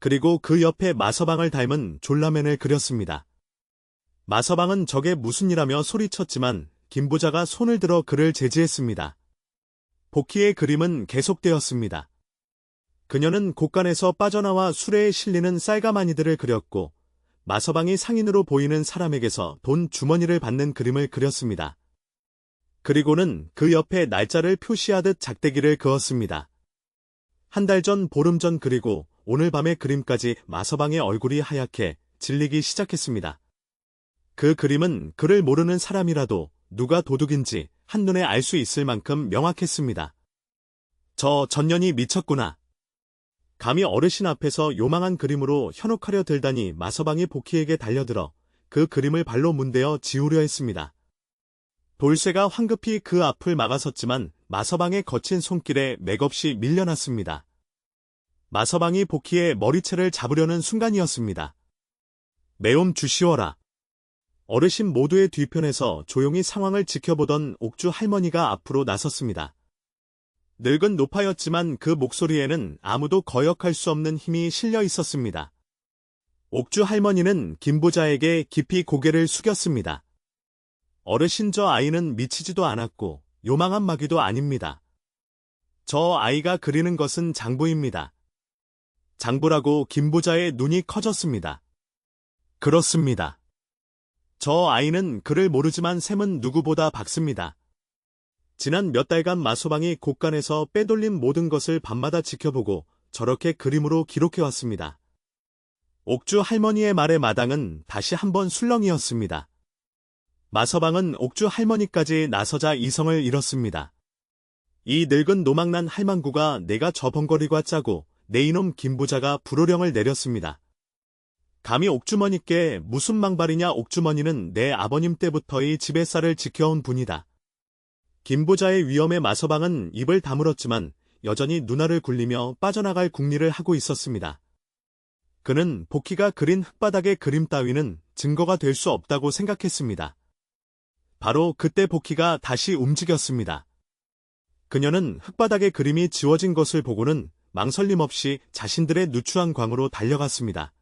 그리고 그 옆에 마서방을 닮은 졸라맨을 그렸습니다. 마서방은 저게 무슨 일하며 소리쳤지만 김부자가 손을 들어 그를 제지했습니다. 복희의 그림은 계속되었습니다. 그녀는 곡간에서 빠져나와 수레에 실리는 쌀가마니들을 그렸고 마서방이 상인으로 보이는 사람에게서 돈 주머니를 받는 그림을 그렸습니다. 그리고는 그 옆에 날짜를 표시하듯 작대기를 그었습니다. 한 달 전, 보름 전 그리고 오늘 밤의 그림까지 마서방의 얼굴이 하얗게 질리기 시작했습니다. 그 그림은 그를 모르는 사람이라도 누가 도둑인지 한눈에 알 수 있을 만큼 명확했습니다. 저 전년이 미쳤구나. 감히 어르신 앞에서 요망한 그림으로 현혹하려 들다니. 마서방이 복희에게 달려들어 그 그림을 발로 문대어 지우려 했습니다. 돌쇠가 황급히 그 앞을 막아섰지만 마서방의 거친 손길에 맥없이 밀려났습니다. 마서방이 복희의 머리채를 잡으려는 순간이었습니다. 매움 주시어라. 어르신 모두의 뒤편에서 조용히 상황을 지켜보던 옥주 할머니가 앞으로 나섰습니다. 늙은 노파였지만 그 목소리에는 아무도 거역할 수 없는 힘이 실려 있었습니다. 옥주 할머니는 김부자에게 깊이 고개를 숙였습니다. 어르신, 저 아이는 미치지도 않았고 요망한 마귀도 아닙니다. 저 아이가 그리는 것은 장부입니다. 장부라고 김부자의 눈이 커졌습니다. 그렇습니다. 저 아이는 글을 모르지만 셈은 누구보다 박습니다. 지난 몇 달간 마서방이 곡간에서 빼돌린 모든 것을 밤마다 지켜보고 저렇게 그림으로 기록해왔습니다. 옥주 할머니의 말에 마당은 다시 한번 술렁이었습니다. 마서방은 옥주 할머니까지 나서자 이성을 잃었습니다. 이 늙은 노망난 할망구가 내가 저벙거리과 짜고 내 이놈 김부자가 불호령을 내렸습니다. 감히 옥주머니께 무슨 망발이냐. 옥주머니는 내 아버님 때부터의 집의 쌀을 지켜온 분이다. 김부자의 위험에 마서방은 입을 다물었지만 여전히 눈알을 굴리며 빠져나갈 궁리를 하고 있었습니다. 그는 복희가 그린 흙바닥의 그림 따위는 증거가 될 수 없다고 생각했습니다. 바로 그때 복희가 다시 움직였습니다. 그녀는 흙바닥의 그림이 지워진 것을 보고는 망설임 없이 자신들의 누추한 광으로 달려갔습니다.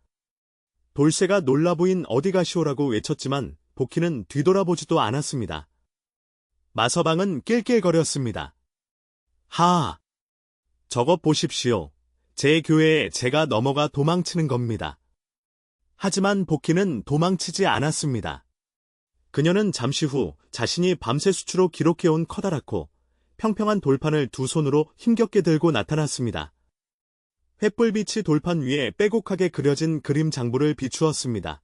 돌쇠가 놀라 보인 어디 가시오라고 외쳤지만 복희는 뒤돌아보지도 않았습니다. 마서방은 낄낄거렸습니다. 하하! 저것 보십시오. 제 교회에 제가 넘어가 도망치는 겁니다. 하지만 복희는 도망치지 않았습니다. 그녀는 잠시 후 자신이 밤새 수추로 기록해온 커다랗고 평평한 돌판을 두 손으로 힘겹게 들고 나타났습니다. 횃불빛이 돌판 위에 빼곡하게 그려진 그림 장부를 비추었습니다.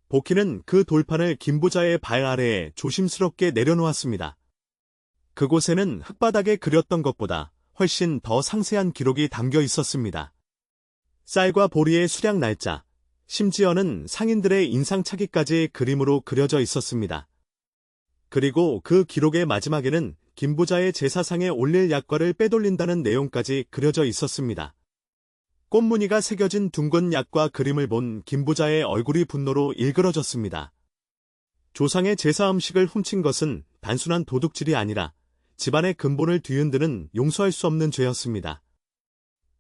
복희는 그 돌판을 김부자의 발 아래에 조심스럽게 내려놓았습니다. 그곳에는 흙바닥에 그렸던 것보다 훨씬 더 상세한 기록이 담겨 있었습니다. 쌀과 보리의 수량 날짜, 심지어는 상인들의 인상착의까지 그림으로 그려져 있었습니다. 그리고 그 기록의 마지막에는 김부자의 제사상에 올릴 약과를 빼돌린다는 내용까지 그려져 있었습니다. 꽃무늬가 새겨진 둥근 약과 그림을 본 김부자의 얼굴이 분노로 일그러졌습니다. 조상의 제사 음식을 훔친 것은 단순한 도둑질이 아니라 집안의 근본을 뒤흔드는 용서할 수 없는 죄였습니다.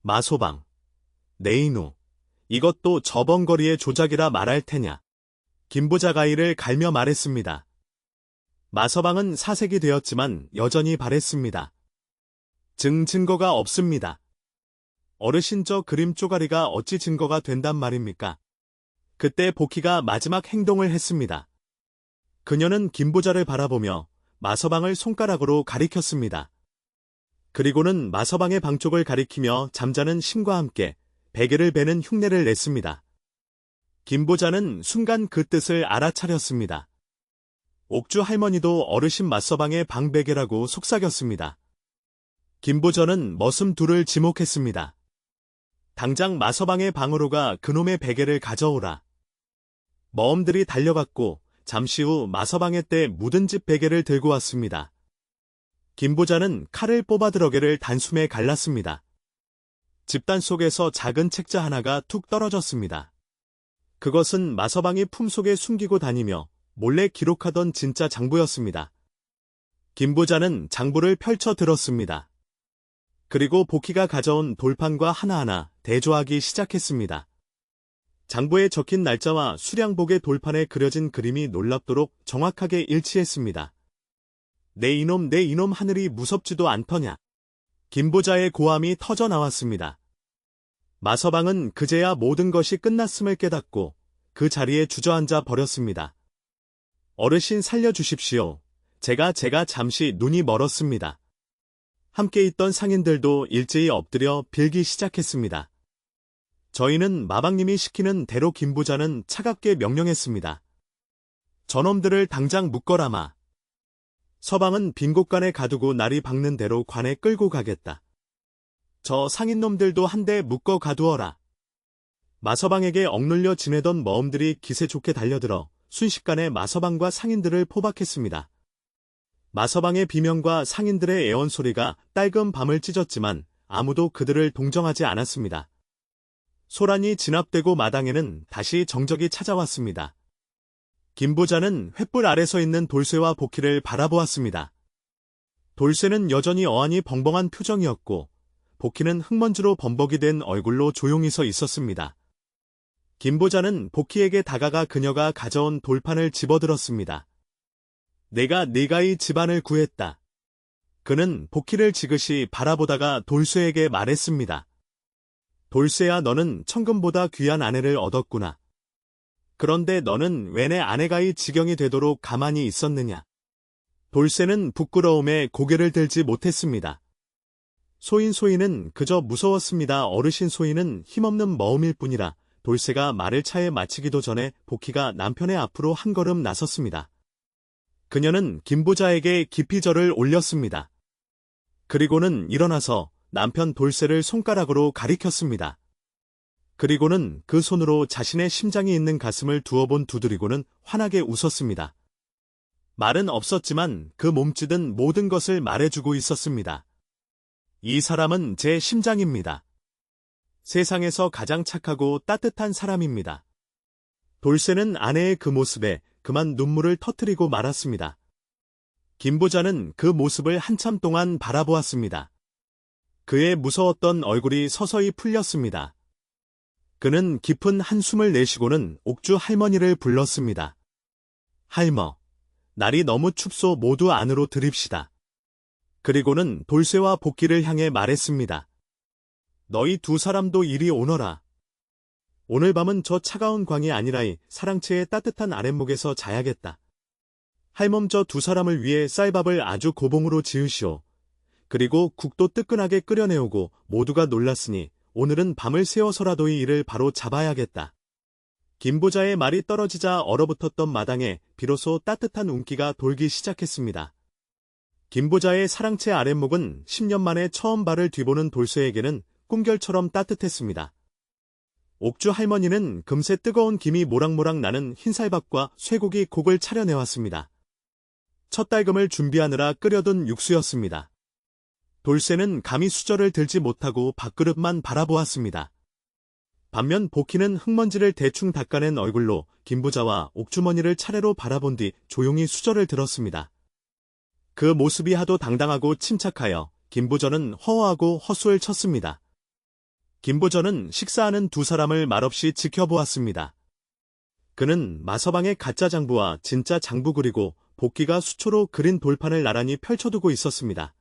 마소방, 내 이누, 이것도 저번거리의 조작이라 말할 테냐. 김부자 가위를 갈며 말했습니다. 마서방은 사색이 되었지만 여전히 바랬습니다. 증거가 없습니다. 어르신, 저 그림 쪼가리가 어찌 증거가 된단 말입니까? 그때 복희가 마지막 행동을 했습니다. 그녀는 김부자를 바라보며 마서방을 손가락으로 가리켰습니다. 그리고는 마서방의 방 쪽을 가리키며 잠자는 신과 함께 베개를 베는 흉내를 냈습니다. 김부자는 순간 그 뜻을 알아차렸습니다. 옥주 할머니도 어르신 마서방의 방 베개라고 속삭였습니다. 김부자는 머슴 둘을 지목했습니다. 당장 마서방의 방으로 가 그놈의 베개를 가져오라. 머엄들이 달려갔고 잠시 후 마서방의 때 묻은 집 베개를 들고 왔습니다. 김부자는 칼을 뽑아 드러개를 단숨에 갈랐습니다. 집단 속에서 작은 책자 하나가 툭 떨어졌습니다. 그것은 마서방이 품속에 숨기고 다니며 몰래 기록하던 진짜 장부였습니다. 김부자는 장부를 펼쳐 들었습니다. 그리고 복희가 가져온 돌판과 하나하나 대조하기 시작했습니다. 장부에 적힌 날짜와 수량복의 돌판에 그려진 그림이 놀랍도록 정확하게 일치했습니다. 내 이놈 하늘이 무섭지도 않더냐. 김부자의 고함이 터져 나왔습니다. 마서방은 그제야 모든 것이 끝났음을 깨닫고 그 자리에 주저앉아 버렸습니다. 어르신 살려주십시오. 제가 잠시 눈이 멀었습니다. 함께 있던 상인들도 일제히 엎드려 빌기 시작했습니다. 저희는 마방님이 시키는 대로. 김부자는 차갑게 명령했습니다. 저놈들을 당장 묶어라마. 서방은 빈 곳간에 가두고 날이 밝는 대로 관에 끌고 가겠다. 저 상인놈들도 한데 묶어 가두어라. 마서방에게 억눌려 지내던 머엄들이 기세 좋게 달려들어 순식간에 마서방과 상인들을 포박했습니다. 마서방의 비명과 상인들의 애원 소리가 딸금 밤을 찢었지만 아무도 그들을 동정하지 않았습니다. 소란이 진압되고 마당에는 다시 정적이 찾아왔습니다. 김부자는 횃불 아래 서 있는 돌쇠와 복희를 바라보았습니다. 돌쇠는 여전히 어안이 벙벙한 표정이었고 복희는 흙먼지로 범벅이 된 얼굴로 조용히 서 있었습니다. 김부자는 복희에게 다가가 그녀가 가져온 돌판을 집어들었습니다. 내가 이 집안을 구했다. 그는 복희를 지그시 바라보다가 돌쇠에게 말했습니다. 돌쇠야, 너는 천금보다 귀한 아내를 얻었구나. 그런데 너는 왜 내 아내가 이 지경이 되도록 가만히 있었느냐? 돌쇠는 부끄러움에 고개를 들지 못했습니다. 소인은 그저 무서웠습니다. 어르신, 소인은 힘없는 머음일 뿐이라. 돌쇠가 말을 차에 마치기도 전에 복희가 남편의 앞으로 한 걸음 나섰습니다. 그녀는 김부자에게 깊이 절을 올렸습니다. 그리고는 일어나서 남편 돌쇠를 손가락으로 가리켰습니다. 그리고는 그 손으로 자신의 심장이 있는 가슴을 두어 번 두드리고는 환하게 웃었습니다. 말은 없었지만 그 몸짓은 모든 것을 말해주고 있었습니다. 이 사람은 제 심장입니다. 세상에서 가장 착하고 따뜻한 사람입니다. 돌쇠는 아내의 그 모습에 그만 눈물을 터뜨리고 말았습니다. 김부자는 그 모습을 한참 동안 바라보았습니다. 그의 무서웠던 얼굴이 서서히 풀렸습니다. 그는 깊은 한숨을 내쉬고는 옥주 할머니를 불렀습니다. 할머, 날이 너무 춥소 모두 안으로 들입시다. 그리고는 돌쇠와 복희를 향해 말했습니다. 너희 두 사람도 이리 오너라. 오늘 밤은 저 차가운 광이 아니라이 사랑채의 따뜻한 아랫목에서 자야겠다. 할멈 저 두 사람을 위해 쌀밥을 아주 고봉으로 지으시오. 그리고 국도 뜨끈하게 끓여내오고 모두가 놀랐으니 오늘은 밤을 새워서라도 이 일을 바로 잡아야겠다. 김부자의 말이 떨어지자 얼어붙었던 마당에 비로소 따뜻한 운기가 돌기 시작했습니다. 김부자의 사랑채 아랫목은 10년 만에 처음 발을 뒤보는 돌쇠에게는 꿈결처럼 따뜻했습니다. 옥주 할머니는 금세 뜨거운 김이 모락모락 나는 흰쌀밥과 쇠고기 곡을 차려내왔습니다. 첫 달금을 준비하느라 끓여둔 육수였습니다. 돌쇠는 감히 수저를 들지 못하고 밥그릇만 바라보았습니다. 반면 복희는 흙먼지를 대충 닦아낸 얼굴로 김부자와 옥주머니를 차례로 바라본 뒤 조용히 수저를 들었습니다. 그 모습이 하도 당당하고 침착하여 김부전은 허허하고 허수를 쳤습니다. 김부전은 식사하는 두 사람을 말없이 지켜보았습니다. 그는 마서방의 가짜 장부와 진짜 장부 그리고 복희가 수초로 그린 돌판을 나란히 펼쳐두고 있었습니다.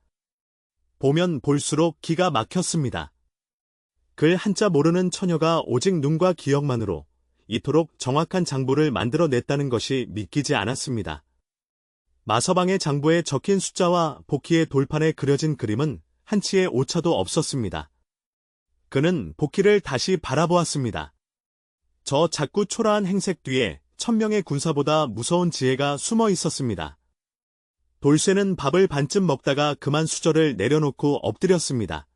보면 볼수록 기가 막혔습니다. 글 한자 모르는 처녀가 오직 눈과 기억만으로 이토록 정확한 장부를 만들어냈다는 것이 믿기지 않았습니다. 마서방의 장부에 적힌 숫자와 복희의 돌판에 그려진 그림은 한치의 오차도 없었습니다. 그는 복희를 다시 바라보았습니다. 저 작고 초라한 행색 뒤에 1000명의 군사보다 무서운 지혜가 숨어 있었습니다. 돌쇠는 밥을 반쯤 먹다가 그만 수저를 내려놓고 엎드렸습니다.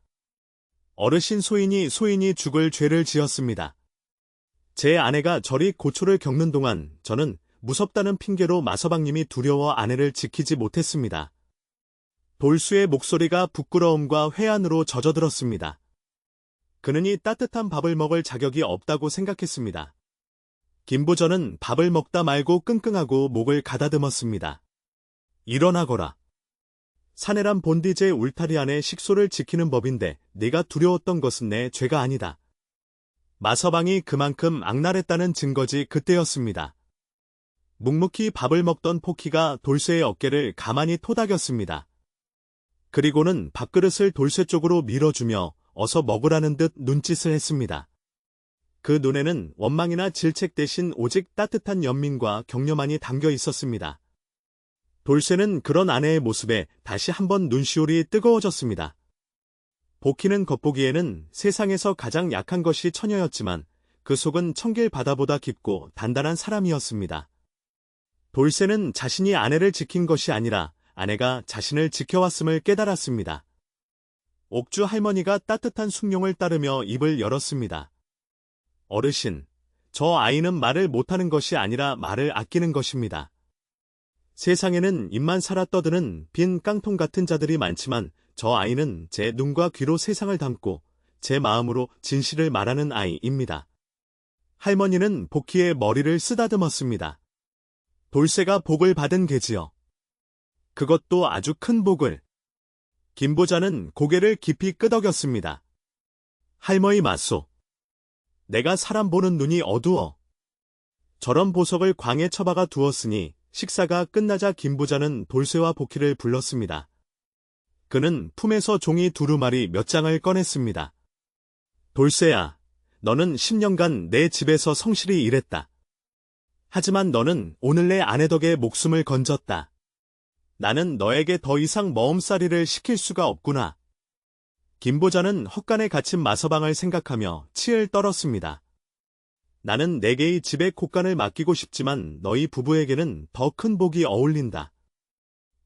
어르신 소인이 죽을 죄를 지었습니다. 제 아내가 저리 고초를 겪는 동안 저는 무섭다는 핑계로 마서방님이 두려워 아내를 지키지 못했습니다. 돌쇠의 목소리가 부끄러움과 회한으로 젖어들었습니다. 그는 이 따뜻한 밥을 먹을 자격이 없다고 생각했습니다. 김부전은 밥을 먹다 말고 끙끙하고 목을 가다듬었습니다. 일어나거라. 사내란 본디 제 울타리 안에 식소를 지키는 법인데 네가 두려웠던 것은 내 죄가 아니다. 마서방이 그만큼 악랄했다는 증거지 그때였습니다. 묵묵히 밥을 먹던 포키가 돌쇠의 어깨를 가만히 토닥였습니다. 그리고는 밥그릇을 돌쇠 쪽으로 밀어주며 어서 먹으라는 듯 눈짓을 했습니다. 그 눈에는 원망이나 질책 대신 오직 따뜻한 연민과 격려만이 담겨 있었습니다. 돌쇠는 그런 아내의 모습에 다시 한번 눈시울이 뜨거워졌습니다. 복희는 겉보기에는 세상에서 가장 약한 것이 처녀였지만 그 속은 청길 바다보다 깊고 단단한 사람이었습니다. 돌쇠는 자신이 아내를 지킨 것이 아니라 아내가 자신을 지켜왔음을 깨달았습니다. 옥주 할머니가 따뜻한 숭늉을 따르며 입을 열었습니다. 어르신, 저 아이는 말을 못하는 것이 아니라 말을 아끼는 것입니다. 세상에는 입만 살아 떠드는 빈 깡통 같은 자들이 많지만 저 아이는 제 눈과 귀로 세상을 담고 제 마음으로 진실을 말하는 아이입니다. 할머니는 복희의 머리를 쓰다듬었습니다. 돌쇠가 복을 받은 게지요. 그것도 아주 큰 복을. 김부자는 고개를 깊이 끄덕였습니다. 할머니 맞소. 내가 사람 보는 눈이 어두워. 저런 보석을 광에 처박아 두었으니 식사가 끝나자 김부자는 돌쇠와 복희를 불렀습니다. 그는 품에서 종이 두루마리 몇 장을 꺼냈습니다. 돌쇠야, 너는 10년간 내 집에서 성실히 일했다. 하지만 너는 오늘 내 아내 덕에 목숨을 건졌다. 나는 너에게 더 이상 머슴살이를 시킬 수가 없구나. 김부자는 헛간에 갇힌 마서방을 생각하며 치을 떨었습니다. 나는 내게 이 집의 콧간을 맡기고 싶지만 너희 부부에게는 더 큰 복이 어울린다.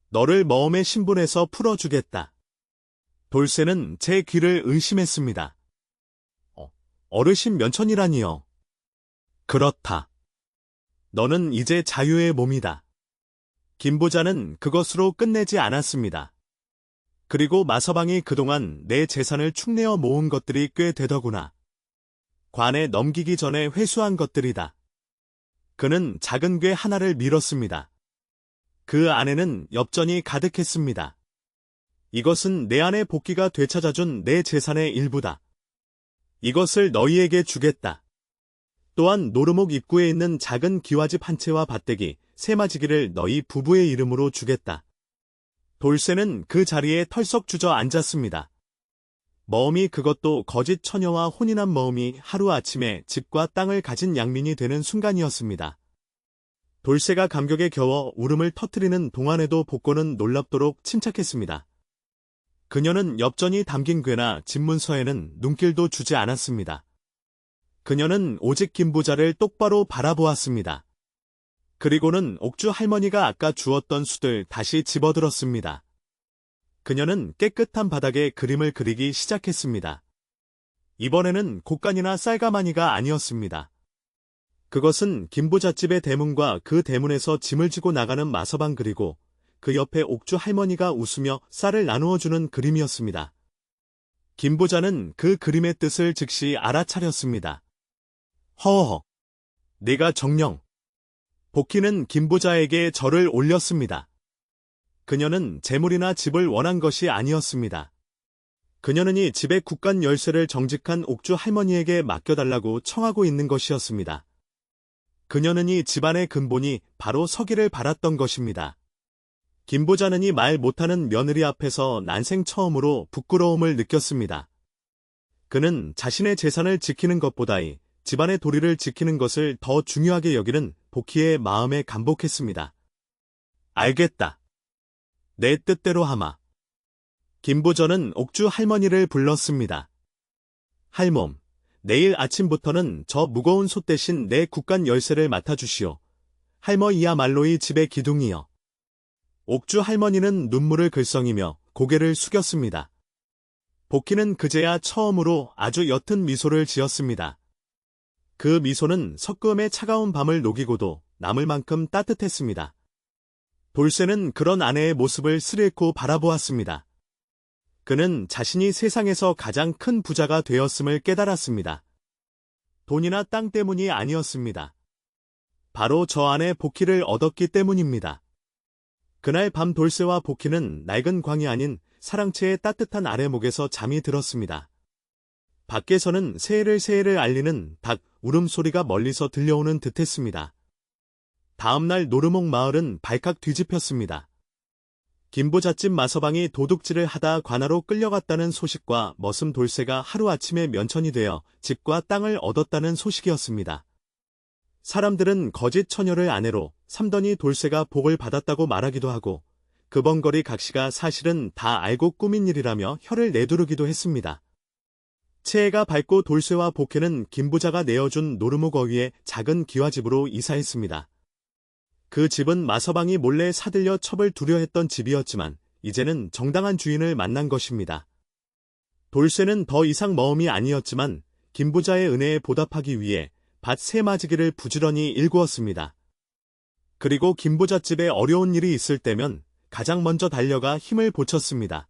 너를 머슴의 신분에서 풀어주겠다. 돌쇠는 제 귀를 의심했습니다. 어르신 면천이라니요. 그렇다. 너는 이제 자유의 몸이다. 김보자는 그것으로 끝내지 않았습니다. 그리고 마서방이 그동안 내 재산을 축내어 모은 것들이 꽤 되더구나. 관에 넘기기 전에 회수한 것들이다. 그는 작은 궤 하나를 밀었습니다. 그 안에는 엽전이 가득했습니다. 이것은 내 안의 복귀가 되찾아준 내 재산의 일부다. 이것을 너희에게 주겠다. 또한 노르목 입구에 있는 작은 기와집 한 채와 밭대기, 세마지기를 너희 부부의 이름으로 주겠다. 돌쇠는 그 자리에 털썩 주저앉았습니다. 머음이 그것도 거짓 처녀와 혼인한 머음이 하루아침에 집과 땅을 가진 양민이 되는 순간이었습니다. 돌쇠가 감격에 겨워 울음을 터뜨리는 동안에도 복권은 놀랍도록 침착했습니다. 그녀는 엽전이 담긴 궤나 집문서에는 눈길도 주지 않았습니다. 그녀는 오직 김부자를 똑바로 바라보았습니다. 그리고는 옥주 할머니가 아까 주었던 숫을 다시 집어들었습니다. 그녀는 깨끗한 바닥에 그림을 그리기 시작했습니다. 이번에는 곡간이나 쌀가마니가 아니었습니다. 그것은 김부잣집의 대문과 그 대문에서 짐을 지고 나가는 마서방 그리고 그 옆에 옥주 할머니가 웃으며 쌀을 나누어주는 그림이었습니다. 김부자는 그 그림의 뜻을 즉시 알아차렸습니다. 허허, 네가 정녕. 복희는 김부자에게 절을 올렸습니다. 그녀는 재물이나 집을 원한 것이 아니었습니다. 그녀는 이 집의 국간 열쇠를 정직한 옥주 할머니에게 맡겨달라고 청하고 있는 것이었습니다. 그녀는 이 집안의 근본이 바로 서기를 바랐던 것입니다. 김부자는 이 말 못하는 며느리 앞에서 난생 처음으로 부끄러움을 느꼈습니다. 그는 자신의 재산을 지키는 것보다 이 집안의 도리를 지키는 것을 더 중요하게 여기는 복희의 마음에 감복했습니다. 알겠다. 내 뜻대로 하마. 김부전은 옥주 할머니를 불렀습니다. 할멈, 내일 아침부터는 저 무거운 솥 대신 내 국간 열쇠를 맡아주시오. 할머니야말로 이 집의 기둥이여. 옥주 할머니는 눈물을 글썽이며 고개를 숙였습니다. 복희는 그제야 처음으로 아주 옅은 미소를 지었습니다. 그 미소는 석금의 차가운 밤을 녹이고도 남을 만큼 따뜻했습니다. 돌쇠는 그런 아내의 모습을 스레고 바라보았습니다. 그는 자신이 세상에서 가장 큰 부자가 되었음을 깨달았습니다. 돈이나 땅 때문이 아니었습니다. 바로 저 안에 복희를 얻었기 때문입니다. 그날 밤 돌쇠와 복희는 낡은 광이 아닌 사랑채의 따뜻한 아래목에서 잠이 들었습니다. 밖에서는 새해를 알리는 닭 울음소리가 멀리서 들려오는 듯했습니다. 다음날 노르목 마을은 발칵 뒤집혔습니다. 김부잣집 마서방이 도둑질을 하다 관아로 끌려갔다는 소식과 머슴 돌쇠가 하루아침에 면천이 되어 집과 땅을 얻었다는 소식이었습니다. 사람들은 거짓 처녀를 아내로 삼더니 돌쇠가 복을 받았다고 말하기도 하고 그 번거리 각시가 사실은 다 알고 꾸민 일이라며 혀를 내두르기도 했습니다. 채해가 밝고 돌쇠와 복혜는 김부자가 내어준 노르목 어귀의 작은 기와집으로 이사했습니다. 그 집은 마서방이 몰래 사들여 첩을 두려 했던 집이었지만 이제는 정당한 주인을 만난 것입니다. 돌쇠는 더 이상 머음이 아니었지만 김부자의 은혜에 보답하기 위해 밭 세마지기를 부지런히 일구었습니다. 그리고 김부잣집에 어려운 일이 있을 때면 가장 먼저 달려가 힘을 보탰습니다.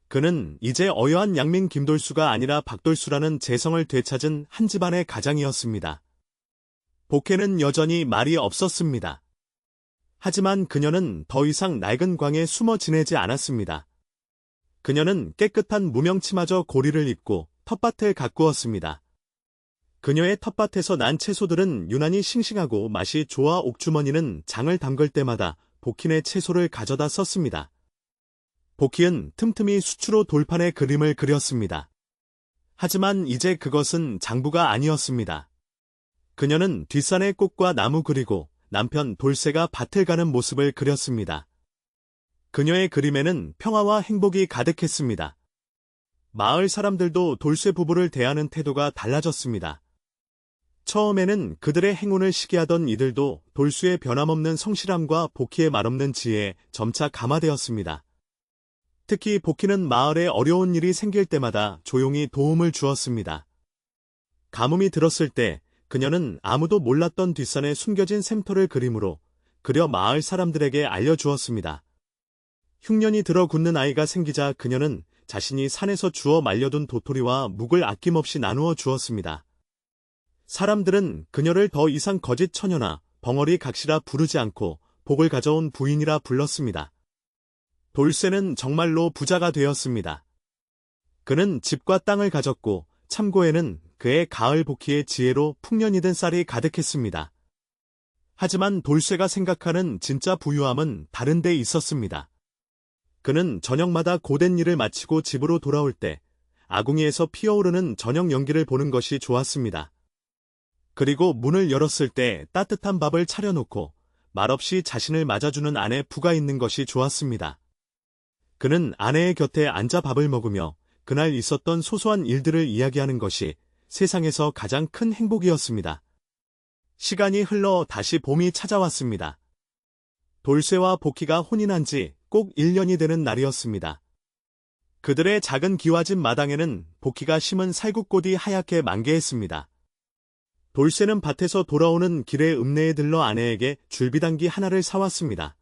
그는 이제 어여한 양민 김돌수가 아니라 박돌수라는 재성을 되찾은 한 집안의 가장이었습니다. 복혜는 여전히 말이 없었습니다. 하지만 그녀는 더 이상 낡은 광에 숨어 지내지 않았습니다. 그녀는 깨끗한 무명치마저 고리를 입고 텃밭을 가꾸었습니다. 그녀의 텃밭에서 난 채소들은 유난히 싱싱하고 맛이 좋아 옥주머니는 장을 담글 때마다 복희네 채소를 가져다 썼습니다. 복희는 틈틈이 수추로 돌판에 그림을 그렸습니다. 하지만 이제 그것은 장부가 아니었습니다. 그녀는 뒷산의 꽃과 나무 그리고 남편 돌쇠가 밭을 가는 모습을 그렸습니다. 그녀의 그림에는 평화와 행복이 가득했습니다. 마을 사람들도 돌쇠 부부를 대하는 태도가 달라졌습니다. 처음에는 그들의 행운을 시기하던 이들도 돌쇠의 변함없는 성실함과 복희의 말없는 지혜에 점차 감화되었습니다. 특히 복희는 마을에 어려운 일이 생길 때마다 조용히 도움을 주었습니다. 가뭄이 들었을 때 그녀는 아무도 몰랐던 뒷산에 숨겨진 샘터를 그림으로 그려 마을 사람들에게 알려주었습니다. 흉년이 들어 굳는 아이가 생기자 그녀는 자신이 산에서 주워 말려둔 도토리와 묵을 아낌없이 나누어 주었습니다. 사람들은 그녀를 더 이상 거짓 처녀나 벙어리 각시라 부르지 않고 복을 가져온 부인이라 불렀습니다. 돌쇠는 정말로 부자가 되었습니다. 그는 집과 땅을 가졌고 참고에는 그의 가을 복희의 지혜로 풍년이 든 쌀이 가득했습니다. 하지만 돌쇠가 생각하는 진짜 부유함은 다른 데 있었습니다. 그는 저녁마다 고된 일을 마치고 집으로 돌아올 때 아궁이에서 피어오르는 저녁 연기를 보는 것이 좋았습니다. 그리고 문을 열었을 때 따뜻한 밥을 차려놓고 말없이 자신을 맞아주는 아내 부가 있는 것이 좋았습니다. 그는 아내의 곁에 앉아 밥을 먹으며 그날 있었던 소소한 일들을 이야기하는 것이 세상에서 가장 큰 행복이었습니다. 시간이 흘러 다시 봄이 찾아왔습니다. 돌쇠와 복희가 혼인한 지 꼭 1년이 되는 날이었습니다. 그들의 작은 기와집 마당에는 복희가 심은 살구꽃이 하얗게 만개했습니다. 돌쇠는 밭에서 돌아오는 길에 읍내에 들러 아내에게 줄비단기 하나를 사왔습니다.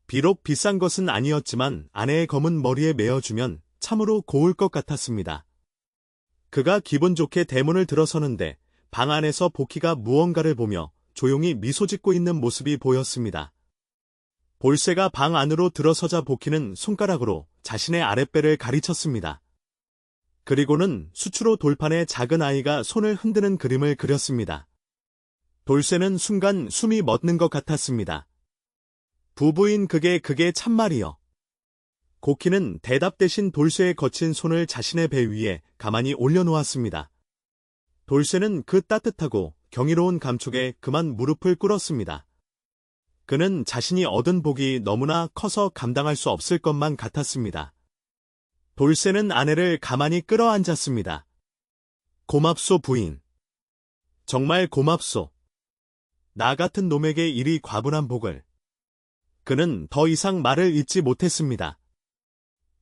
비록 비싼 것은 아니었지만 아내의 검은 머리에 메어주면 참으로 고울 것 같았습니다. 그가 기분 좋게 대문을 들어서는데 방 안에서 복희가 무언가를 보며 조용히 미소 짓고 있는 모습이 보였습니다. 돌쇠가 방 안으로 들어서자 복희는 손가락으로 자신의 아랫배를 가리쳤습니다. 그리고는 수추로 돌판에 작은 아이가 손을 흔드는 그림을 그렸습니다. 돌쇠는 순간 숨이 멎는 것 같았습니다. 부부인 그게 참말이여. 복희는 대답 대신 돌쇠의 거친 손을 자신의 배 위에 가만히 올려놓았습니다. 돌쇠는 그 따뜻하고 경이로운 감촉에 그만 무릎을 꿇었습니다. 그는 자신이 얻은 복이 너무나 커서 감당할 수 없을 것만 같았습니다. 돌쇠는 아내를 가만히 끌어안았습니다. 고맙소 부인. 정말 고맙소. 나 같은 놈에게 이리 과분한 복을. 그는 더 이상 말을 잇지 못했습니다.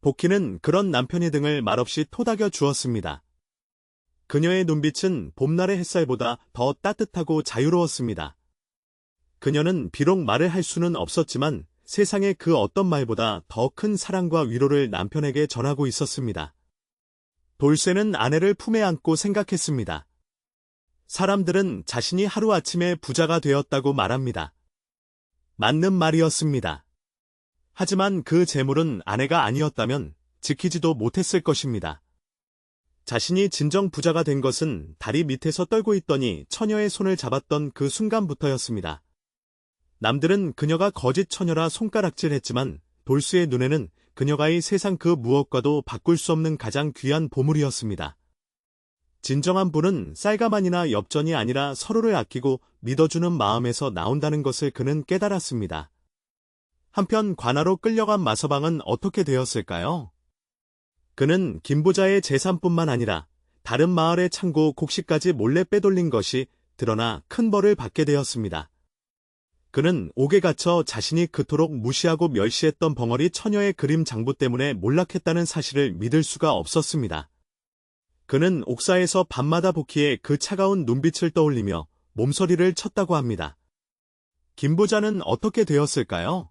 복희는 그런 남편의 등을 말없이 토닥여 주었습니다. 그녀의 눈빛은 봄날의 햇살보다 더 따뜻하고 자유로웠습니다. 그녀는 비록 말을 할 수는 없었지만 세상의 그 어떤 말보다 더 큰 사랑과 위로를 남편에게 전하고 있었습니다. 돌쇠는 아내를 품에 안고 생각했습니다. 사람들은 자신이 하루아침에 부자가 되었다고 말합니다. 맞는 말이었습니다. 하지만 그 재물은 아내가 아니었다면 지키지도 못했을 것입니다. 자신이 진정 부자가 된 것은 다리 밑에서 떨고 있더니 처녀의 손을 잡았던 그 순간부터였습니다. 남들은 그녀가 거짓 처녀라 손가락질했지만 돌쇠의 눈에는 그녀가 이 세상 그 무엇과도 바꿀 수 없는 가장 귀한 보물이었습니다. 진정한 부는 쌀가만이나 엽전이 아니라 서로를 아끼고 믿어주는 마음에서 나온다는 것을 그는 깨달았습니다. 한편 관아로 끌려간 마서방은 어떻게 되었을까요? 그는 김부자의 재산뿐만 아니라 다른 마을의 창고 곡식까지 몰래 빼돌린 것이 드러나 큰 벌을 받게 되었습니다. 그는 옥에 갇혀 자신이 그토록 무시하고 멸시했던 벙어리 처녀의 그림 장부 때문에 몰락했다는 사실을 믿을 수가 없었습니다. 그는 옥사에서 밤마다 복희의 그 차가운 눈빛을 떠올리며 몸서리를 쳤다고 합니다. 김부자는 어떻게 되었을까요?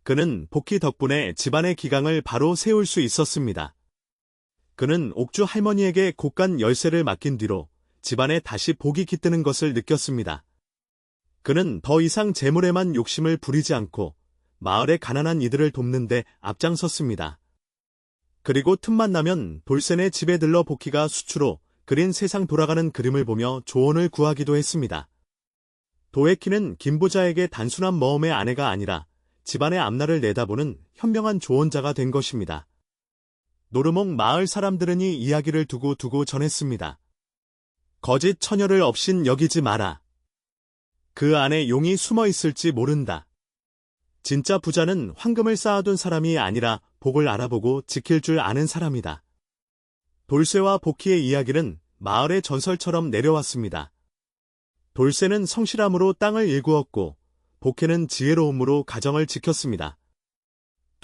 그는 복희 덕분에 집안의 기강을 바로 세울 수 있었습니다. 그는 옥주 할머니에게 곳간 열쇠를 맡긴 뒤로 집안에 다시 복이 깃드는 것을 느꼈습니다. 그는 더 이상 재물에만 욕심을 부리지 않고 마을의 가난한 이들을 돕는 데 앞장섰습니다. 그리고 틈만 나면 돌쇠네 집에 들러 복희가 수추로 그린 세상 돌아가는 그림을 보며 조언을 구하기도 했습니다. 도에키는 김부자에게 단순한 머음의 아내가 아니라 집안의 앞날을 내다보는 현명한 조언자가 된 것입니다. 노르목 마을 사람들은 이 이야기를 두고두고 전했습니다. 거짓 처녀를 업신 여기지 마라. 그 안에 용이 숨어 있을지 모른다. 진짜 부자는 황금을 쌓아둔 사람이 아니라 복을 알아보고 지킬 줄 아는 사람이다. 돌쇠와 복희의 이야기는 마을의 전설처럼 내려왔습니다. 돌쇠는 성실함으로 땅을 일구었고 복희는 지혜로움으로 가정을 지켰습니다.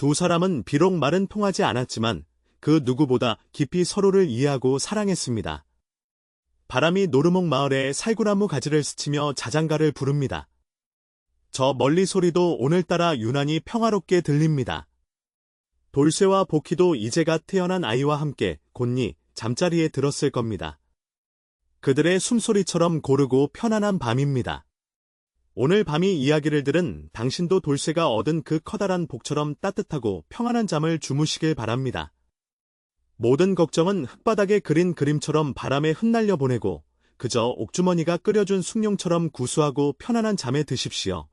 두 사람은 비록 말은 통하지 않았지만 그 누구보다 깊이 서로를 이해하고 사랑했습니다. 바람이 노르목 마을의 살구나무 가지를 스치며 자장가를 부릅니다. 저 멀리 소리도 오늘따라 유난히 평화롭게 들립니다. 돌쇠와 복희도 이제 갓 태어난 아이와 함께 곧니 잠자리에 들었을 겁니다. 그들의 숨소리처럼 고르고 편안한 밤입니다. 오늘 밤이 이야기를 들은 당신도 돌쇠가 얻은 그 커다란 복처럼 따뜻하고 평안한 잠을 주무시길 바랍니다. 모든 걱정은 흙바닥에 그린 그림처럼 바람에 흩날려 보내고 그저 옥주머니가 끓여준 숭늉처럼 구수하고 편안한 잠에 드십시오.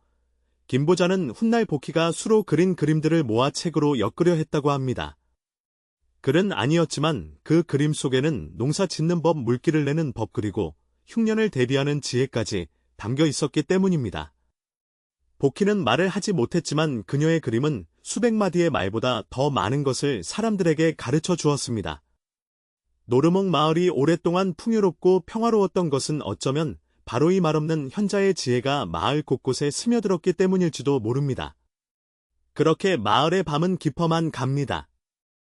김보자는 훗날 복희가 수로 그린 그림들을 모아 책으로 엮으려 했다고 합니다. 글은 아니었지만 그 그림 속에는 농사 짓는 법, 물기를 내는 법 그리고 흉년을 대비하는 지혜까지 담겨 있었기 때문입니다. 복희는 말을 하지 못했지만 그녀의 그림은 수백 마디의 말보다 더 많은 것을 사람들에게 가르쳐 주었습니다. 노르목 마을이 오랫동안 풍요롭고 평화로웠던 것은 어쩌면 바로 이 말없는 현자의 지혜가 마을 곳곳에 스며들었기 때문일지도 모릅니다. 그렇게 마을의 밤은 깊어만 갑니다.